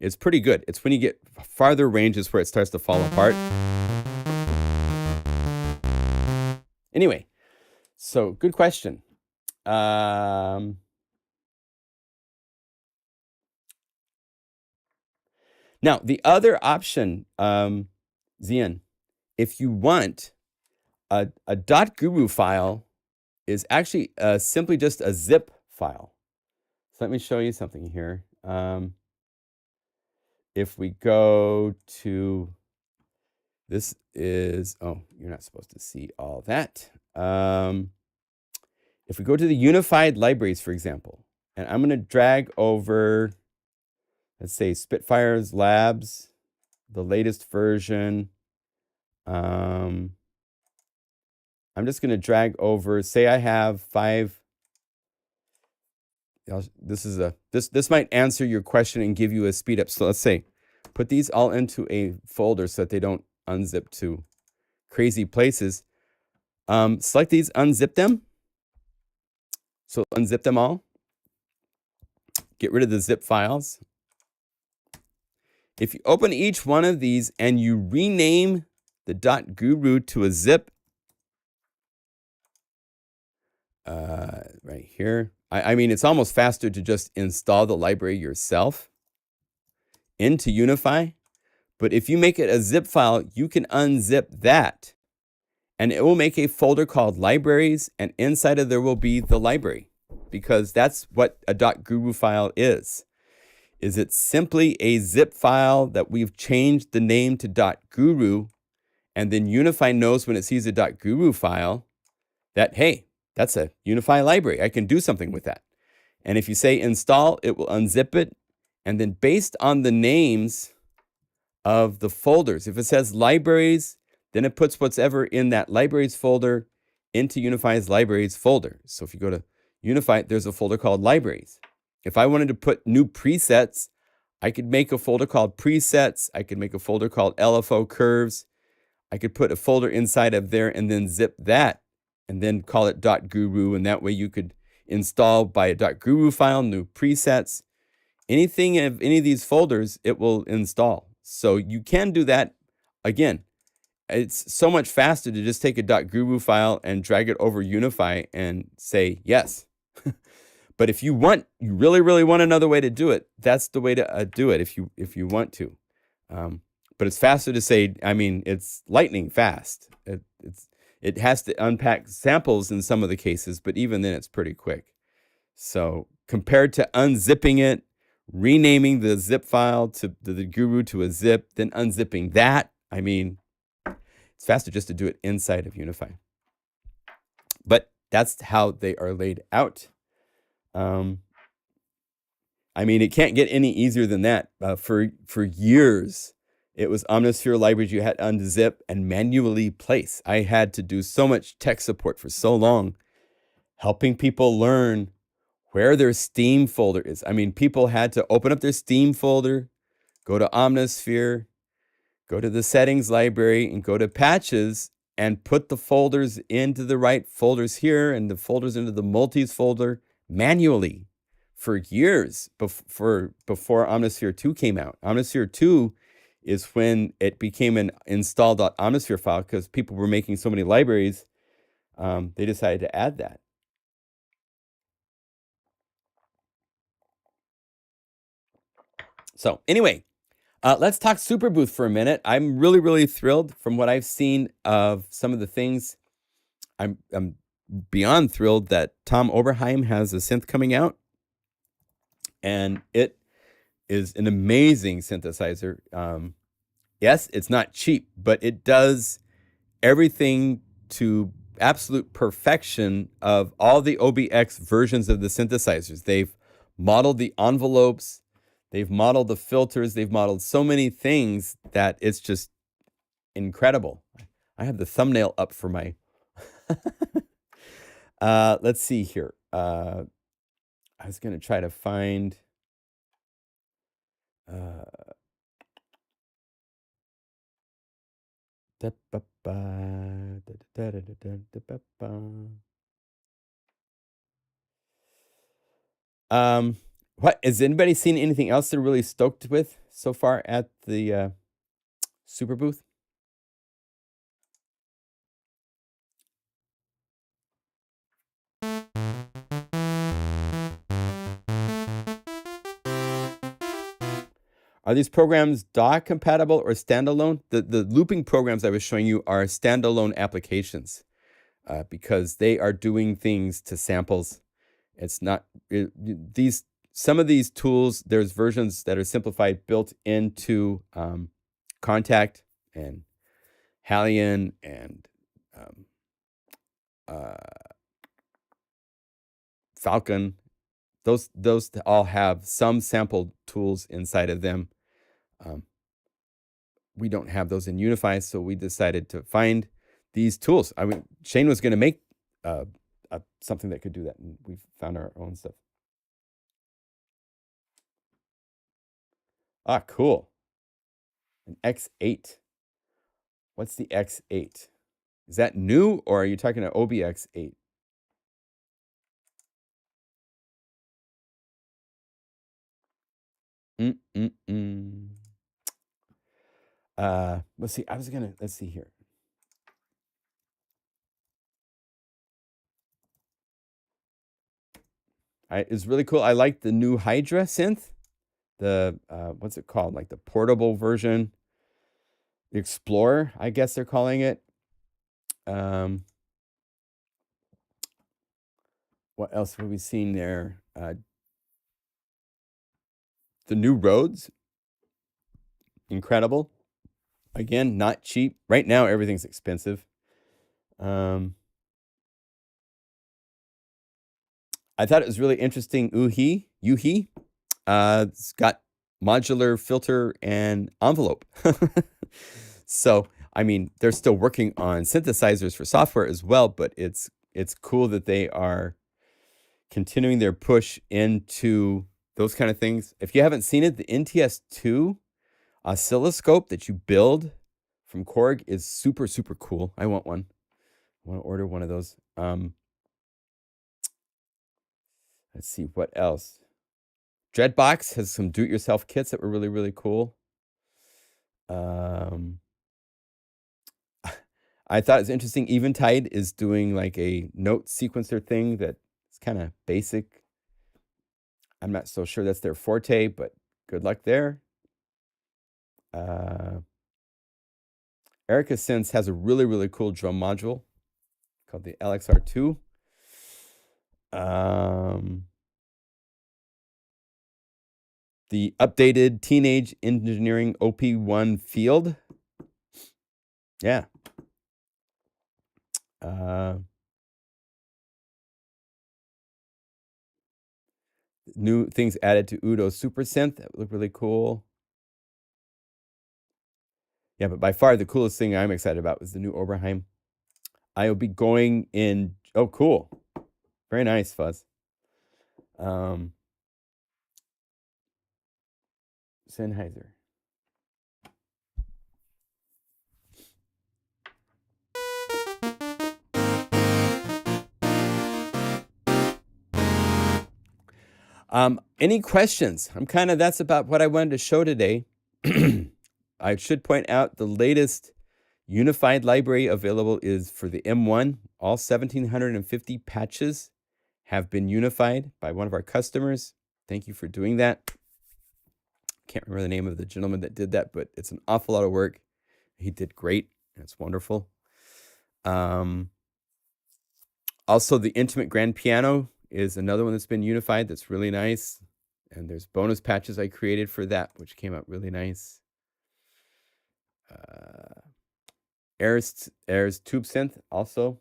It's pretty good. It's when you get farther ranges where it starts to fall apart. Anyway, so good question. Now, the other option, Zian, if you want, a .guru file is actually simply just a zip file. So let me show you something here. If we go to, this is, oh, you're not supposed to see all that. If we go to the unified libraries, for example, and I'm going to drag over, let's say, Spitfire's Labs, the latest version. I'm just going to drag over, say I have 5. This might answer your question and give you a speed up. So let's say, put these all into a folder so that they don't unzip to crazy places. Select these, unzip them. So unzip them all. Get rid of the zip files. If you open each one of these and you rename the .guru to a zip, right here. I mean, it's almost faster to just install the library yourself into Unify. But if you make it a zip file, you can unzip that. And it will make a folder called libraries. And inside of there will be the library. Because that's what a .guru file is. It's simply a zip file that we've changed the name to .guru. And then Unify knows when it sees a .guru file that, hey, that's a Unify library. I can do something with that. And if you say install, it will unzip it. And then based on the names of the folders, if it says libraries, then it puts whatever in that libraries folder into Unify's libraries folder. So if you go to Unify, there's a folder called libraries. If I wanted to put new presets, I could make a folder called presets. I could make a folder called LFO curves. I could put a folder inside of there and then zip that and then call it .guru. And that way you could install by a .guru file, new presets, anything of any of these folders, it will install. So you can do that. Again, it's so much faster to just take a .guru file and drag it over Unify and say yes. But if you really, really want another way to do it, that's the way to do it if you want to. but it's faster to say, I mean, it's lightning fast. It has to unpack samples in some of the cases, but even then it's pretty quick. So compared to unzipping it, renaming the zip file to the Guru to a zip, then unzipping that, I mean, it's faster just to do it inside of Unify. But that's how they are laid out. I mean, it can't get any easier than that. For years, it was Omnisphere libraries you had to unzip and manually place. I had to do so much tech support for so long, helping people learn where their Steam folder is. I mean, people had to open up their Steam folder, go to Omnisphere, go to the settings library, and go to patches, and put the folders into the right folders here and the folders into the multis folder manually for years before Omnisphere 2 came out. Omnisphere 2 is when it became an install.omnisphere file because people were making so many libraries, they decided to add that. So anyway, let's talk Superbooth for a minute. I'm really, really thrilled from what I've seen of some of the things. I'm beyond thrilled that Tom Oberheim has a synth coming out. And it is an amazing synthesizer. Yes, it's not cheap, but it does everything to absolute perfection of all the OBX versions of the synthesizers. They've modeled the envelopes, they've modeled the filters, they've modeled so many things that it's just incredible. I have the thumbnail up for my... let's see here. I was going to try to find... what has anybody seen anything else they're really stoked with so far at the Superbooth? Are these programs DAW compatible or standalone? The looping programs I was showing you are standalone applications because they are doing things to samples. It's not some of these tools. There's versions that are simplified built into Contact and Halion and Falcon. Those all have some sample tools inside of them. We don't have those in Unify, so we decided to find these tools. I mean, Shane was going to make something that could do that, and we found our own stuff. Ah, cool. An X8. What's the X8? Is that new, or are you talking about OBX8? Let's see. Let's see here. It's really cool. I like the new Hydra synth. The what's it called? Like the portable version. The Explorer, I guess they're calling it. What else have we seen there? The new Rhodes. Incredible. Again, not cheap. Right now, everything's expensive. I thought it was really interesting. Uhi. It's got modular filter and envelope. So, I mean, they're still working on synthesizers for software as well, but it's cool that they are continuing their push into those kind of things. If you haven't seen it, the NTS2 oscilloscope that you build from Korg is super, super cool. I want one. I want to order one of those. Let's see, what else? Dreadbox has some do-it-yourself kits that were really, really cool. I thought it was interesting. Eventide is doing like a note sequencer thing that's kind of basic. I'm not so sure that's their forte, but good luck there. Erica Synths has a really, really cool drum module called the LXR2. The updated Teenage Engineering OP1 Field. Yeah. New things added to Udo's Super Synth. That look really cool. Yeah, but by far the coolest thing I'm excited about was the new Oberheim. I'll be going in. Oh, cool. Very nice, Fuzz. Sennheiser. Any questions? That's about what I wanted to show today. I should point out the latest unified library available is for the M1. All 1,750 patches have been unified by one of our customers. Thank you for doing that. Can't remember the name of the gentleman that did that, but it's an awful lot of work. He did great. It's wonderful. Also, the Intimate Grand Piano is another one that's been unified that's really nice. And there's bonus patches I created for that, which came out really nice. Air's Tube Synth also.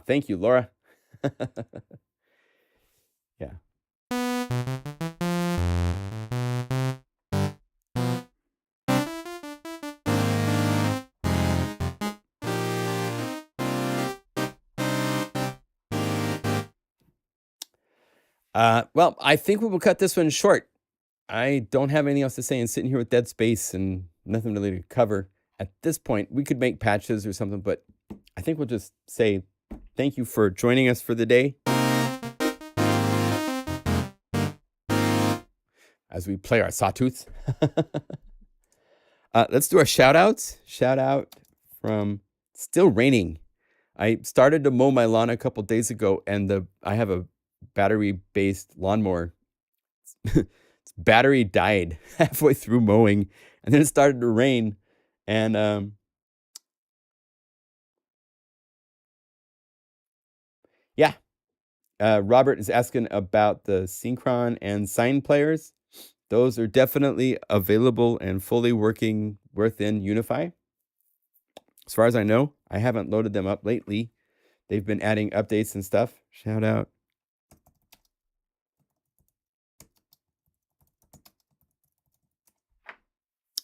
Thank you, Laura. Yeah. Well, I think we will cut this one short. I don't have anything else to say, and sitting here with dead space and nothing really to cover at this point. We could make patches or something, but I think we'll just say thank you for joining us for the day as we play our sawtooth. Let's do our shout outs. Shout out from Still Raining. I started to mow my lawn a couple days ago, and I have a battery-based lawnmower. Its battery died halfway through mowing, and then it started to rain. And yeah, Robert is asking about the Synchron and Sine players. Those are definitely available and fully working within Unify. As far as I know, I haven't loaded them up lately. They've been adding updates and stuff. Shout out.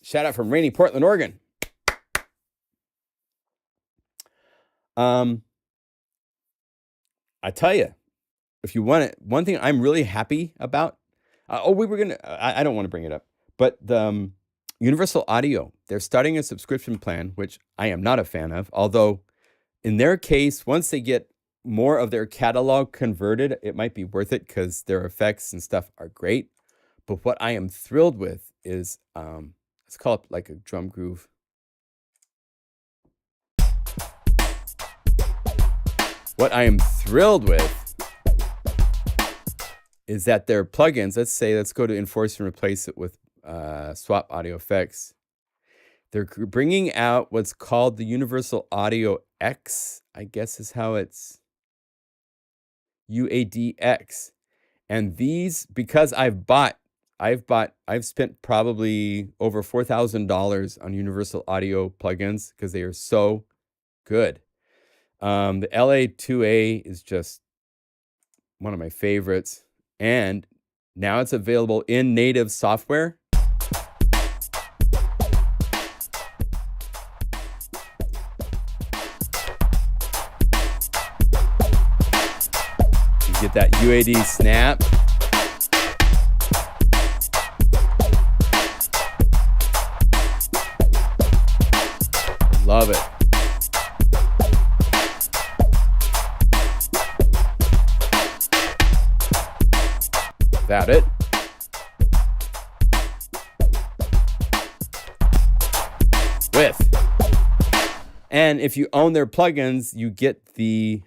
Shout out from rainy Portland, Oregon. I tell you, if you want it, one thing I'm really happy about. I don't want to bring it up, but the Universal Audio, they're starting a subscription plan, which I am not a fan of. Although, in their case, once they get more of their catalog converted, it might be worth it because their effects and stuff are great. But what I am thrilled with is, let's call it like a drum groove. What I am thrilled with is that their plugins, let's go to Enforce and replace it with Swap Audio Effects. They're bringing out what's called the Universal Audio X, I guess is how it's UADX. And these, because I've spent probably over $4,000 on Universal Audio plugins because they are so good. The LA2A is just one of my favorites. And now it's available in native software. You get that UAD snap. Love it. That it. With. And if you own their plugins, you get the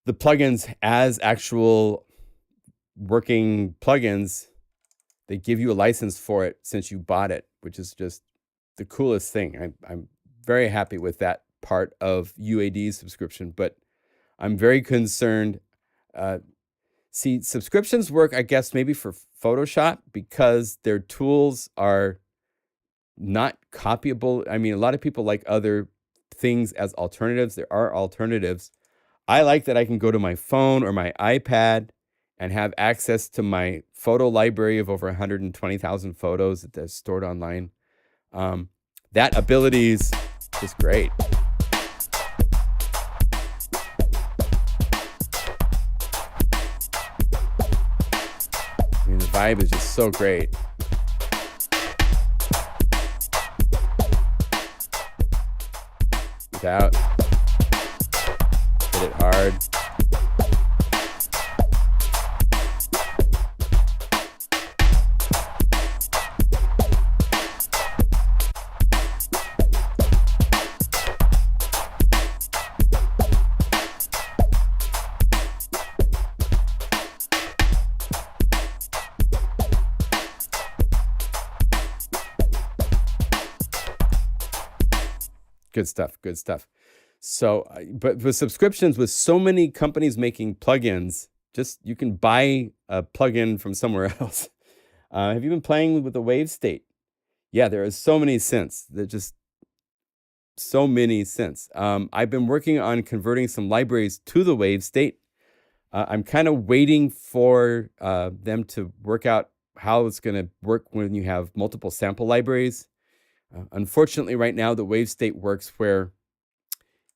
plugins as actual working plugins they give you a license for it since you bought it, which is just the coolest thing. I'm very happy with that part of UAD's subscription, but I'm very concerned. See, subscriptions work, I guess, maybe for Photoshop because their tools are not copyable. I mean, a lot of people like other things as alternatives. There are alternatives. I like that I can go to my phone or my iPad and have access to my photo library of over 120,000 photos that's stored online. That ability is just great. I mean, the vibe is just so great. Without, hit it hard. Good stuff, good stuff. So, but with subscriptions, with so many companies making plugins, just you can buy a plugin from somewhere else. Have you been playing with the Wave State? Yeah, there are so many synths. There's just so many synths. I've been working on converting some libraries to the Wave State. I'm kind of waiting for them to work out how it's going to work when you have multiple sample libraries. Unfortunately, right now, the Wave State works where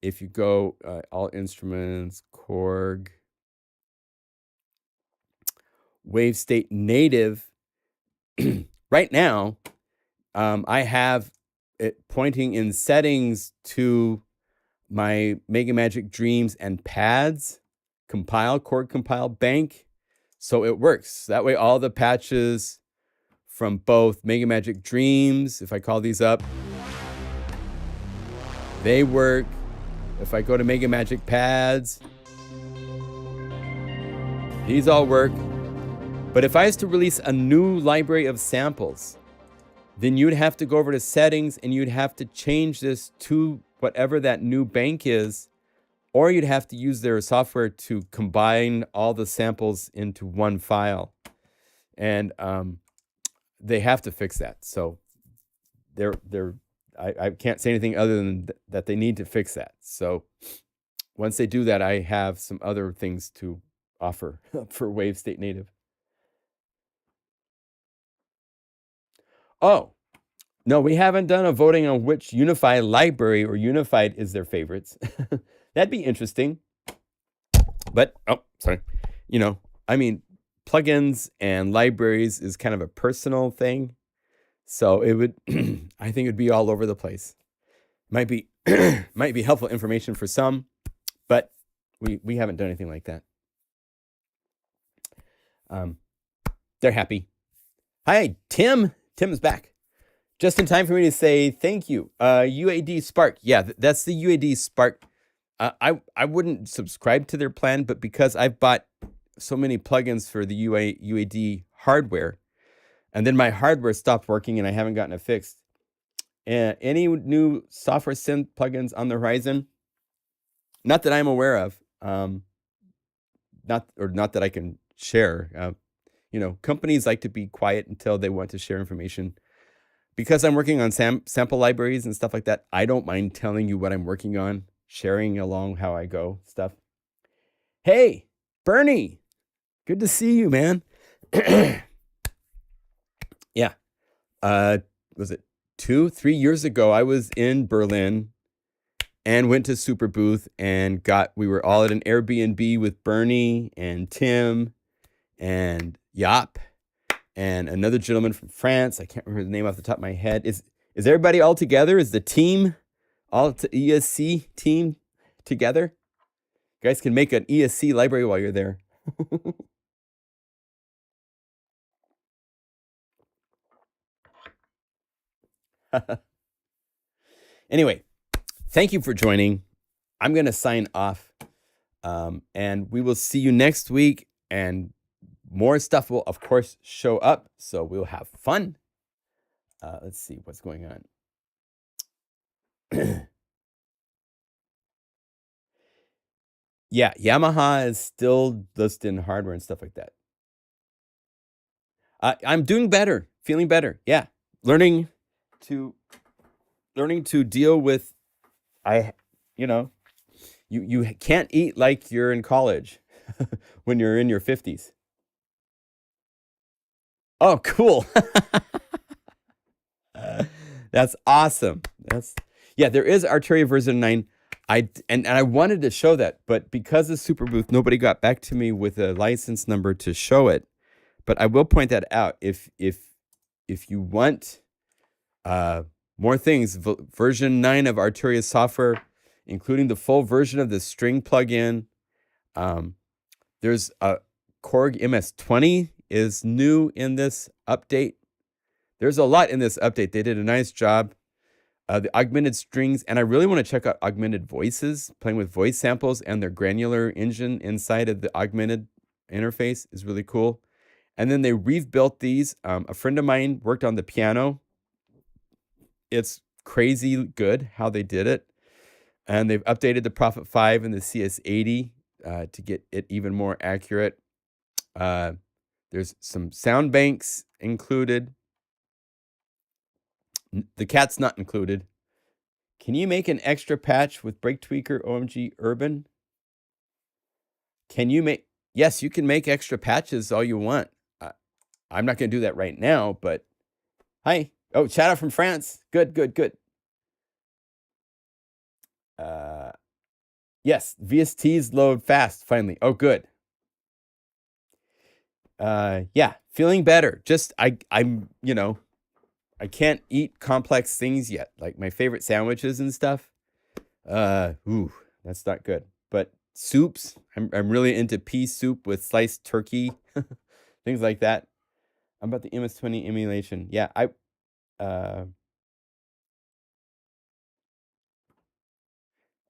if you go all instruments, Korg, Wave State native, right now, I have it pointing in settings to my Mega Magic Dreams and Pads Korg compile bank. So it works. That way, all the patches from both Mega Magic Dreams, if I call these up, they work. If I go to Mega Magic Pads, these all work. But if I was to release a new library of samples, then you'd have to go over to settings and you'd have to change this to whatever that new bank is, or you'd have to use their software to combine all the samples into one file. And they have to fix that. So I can't say anything other than that they need to fix that. So once they do that, I have some other things to offer for Wave State Native. Oh, no, we haven't done a voting on which Unify library or Unified is their favorites. That'd be interesting. But, oh, sorry. You know, I mean, plugins and libraries is kind of a personal thing. So it would, I think it would be all over the place. Might be helpful information for some, but we haven't done anything like that. They're happy. Hi, Tim. Tim's back. Just in time for me to say thank you. UAD Spark. Yeah, that's the UAD Spark. I wouldn't subscribe to their plan, but because I've bought so many plugins for the UAD hardware, and then my hardware stopped working and I haven't gotten it fixed. Any new software synth plugins on the horizon? Not that I'm aware of. Not that I can share. You know, companies like to be quiet until they want to share information. Because I'm working on sample libraries and stuff like that, I don't mind telling you what I'm working on, sharing along how I go stuff. Hey, Bernie, good to see you, man. Yeah. Was it 2-3 years ago? I was in Berlin and went to Superbooth and we were all at an Airbnb with Bernie and Tim and Yop and another gentleman from France. I can't remember the name off the top of my head. Is everybody all together? Is the team ESC team together? You guys can make an ESC library while you're there. Anyway, thank you for joining. I'm going to sign off, and we will see you next week. And more stuff will, of course, show up. So we'll have fun. Let's see what's going on. Yeah, Yamaha is still listed in hardware and stuff like that. I'm doing better, feeling better. Yeah, learning to deal with, you can't eat like you're in college when you're in your 50s. Oh, cool. That's awesome. There is Arturia version 9. And I wanted to show that, but because of Superbooth, nobody got back to me with a license number to show it. But I will point that out. If you want more things, version 9 of Arturia software, including the full version of the string plugin, there's a Korg MS-20 is new in this update. There's a lot in this update. They did a nice job. The augmented strings, and I really want to check out augmented voices, playing with voice samples, and their granular engine inside of the augmented interface is really cool. And then they rebuilt these. A friend of mine worked on the piano. It's crazy good how they did it. And they've updated the Prophet 5 and the CS80 to get it even more accurate. There's some sound banks included. The cat's not included. Can you make an extra patch with Break Tweaker OMG Urban? Can you make... Yes, you can make extra patches all you want. I'm not going to do that right now, but... Hi. Oh, shout out from France. Good, good, good. Yes, VSTs load fast, finally. Oh, good. Yeah, feeling better. Just, I'm, I can't eat complex things yet, like my favorite sandwiches and stuff. Ooh, that's not good. But soups, I'm really into pea soup with sliced turkey, things like that. I'm about the MS-20 emulation. Yeah,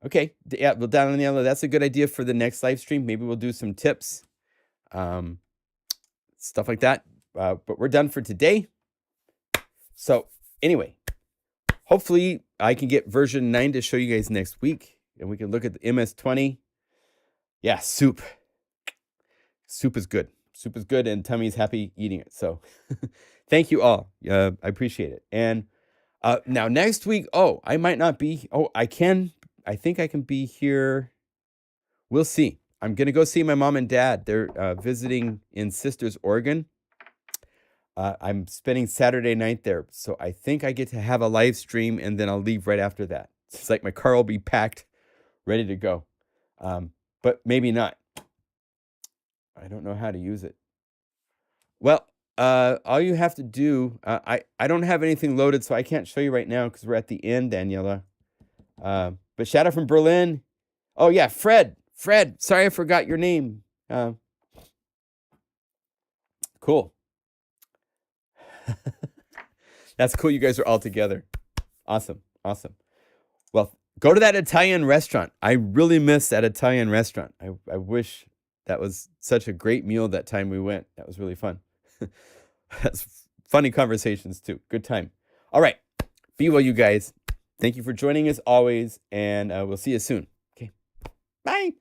okay. Yeah, well, down on the other, that's a good idea for the next live stream. Maybe we'll do some tips, stuff like that. But we're done for today. So anyway, hopefully I can get version 9 to show you guys next week, and we can look at the MS-20. Yeah, soup. Soup is good. Soup is good, and Tummy's happy eating it. So thank you all. I appreciate it. And now next week, I might not be. I can. I think I can be here. We'll see. I'm going to go see my mom and dad. They're visiting in Sisters, Oregon. I'm spending Saturday night there, so I think I get to have a live stream, and then I'll leave right after that. It's like my car will be packed, ready to go, but maybe not. I don't know how to use it. Well, all you have to do, I don't have anything loaded, so I can't show you right now because we're at the end, Daniela. But shout out from Berlin. Oh, yeah, Fred. Sorry I forgot your name. Cool. That's cool. You guys are all together. Awesome. Well, go to that Italian restaurant. I really miss that Italian restaurant. I wish that was such a great meal that time we went. That was really fun. That's funny conversations too. Good time. All right. Be well, you guys. Thank you for joining as always, and we'll see you soon. Okay. Bye.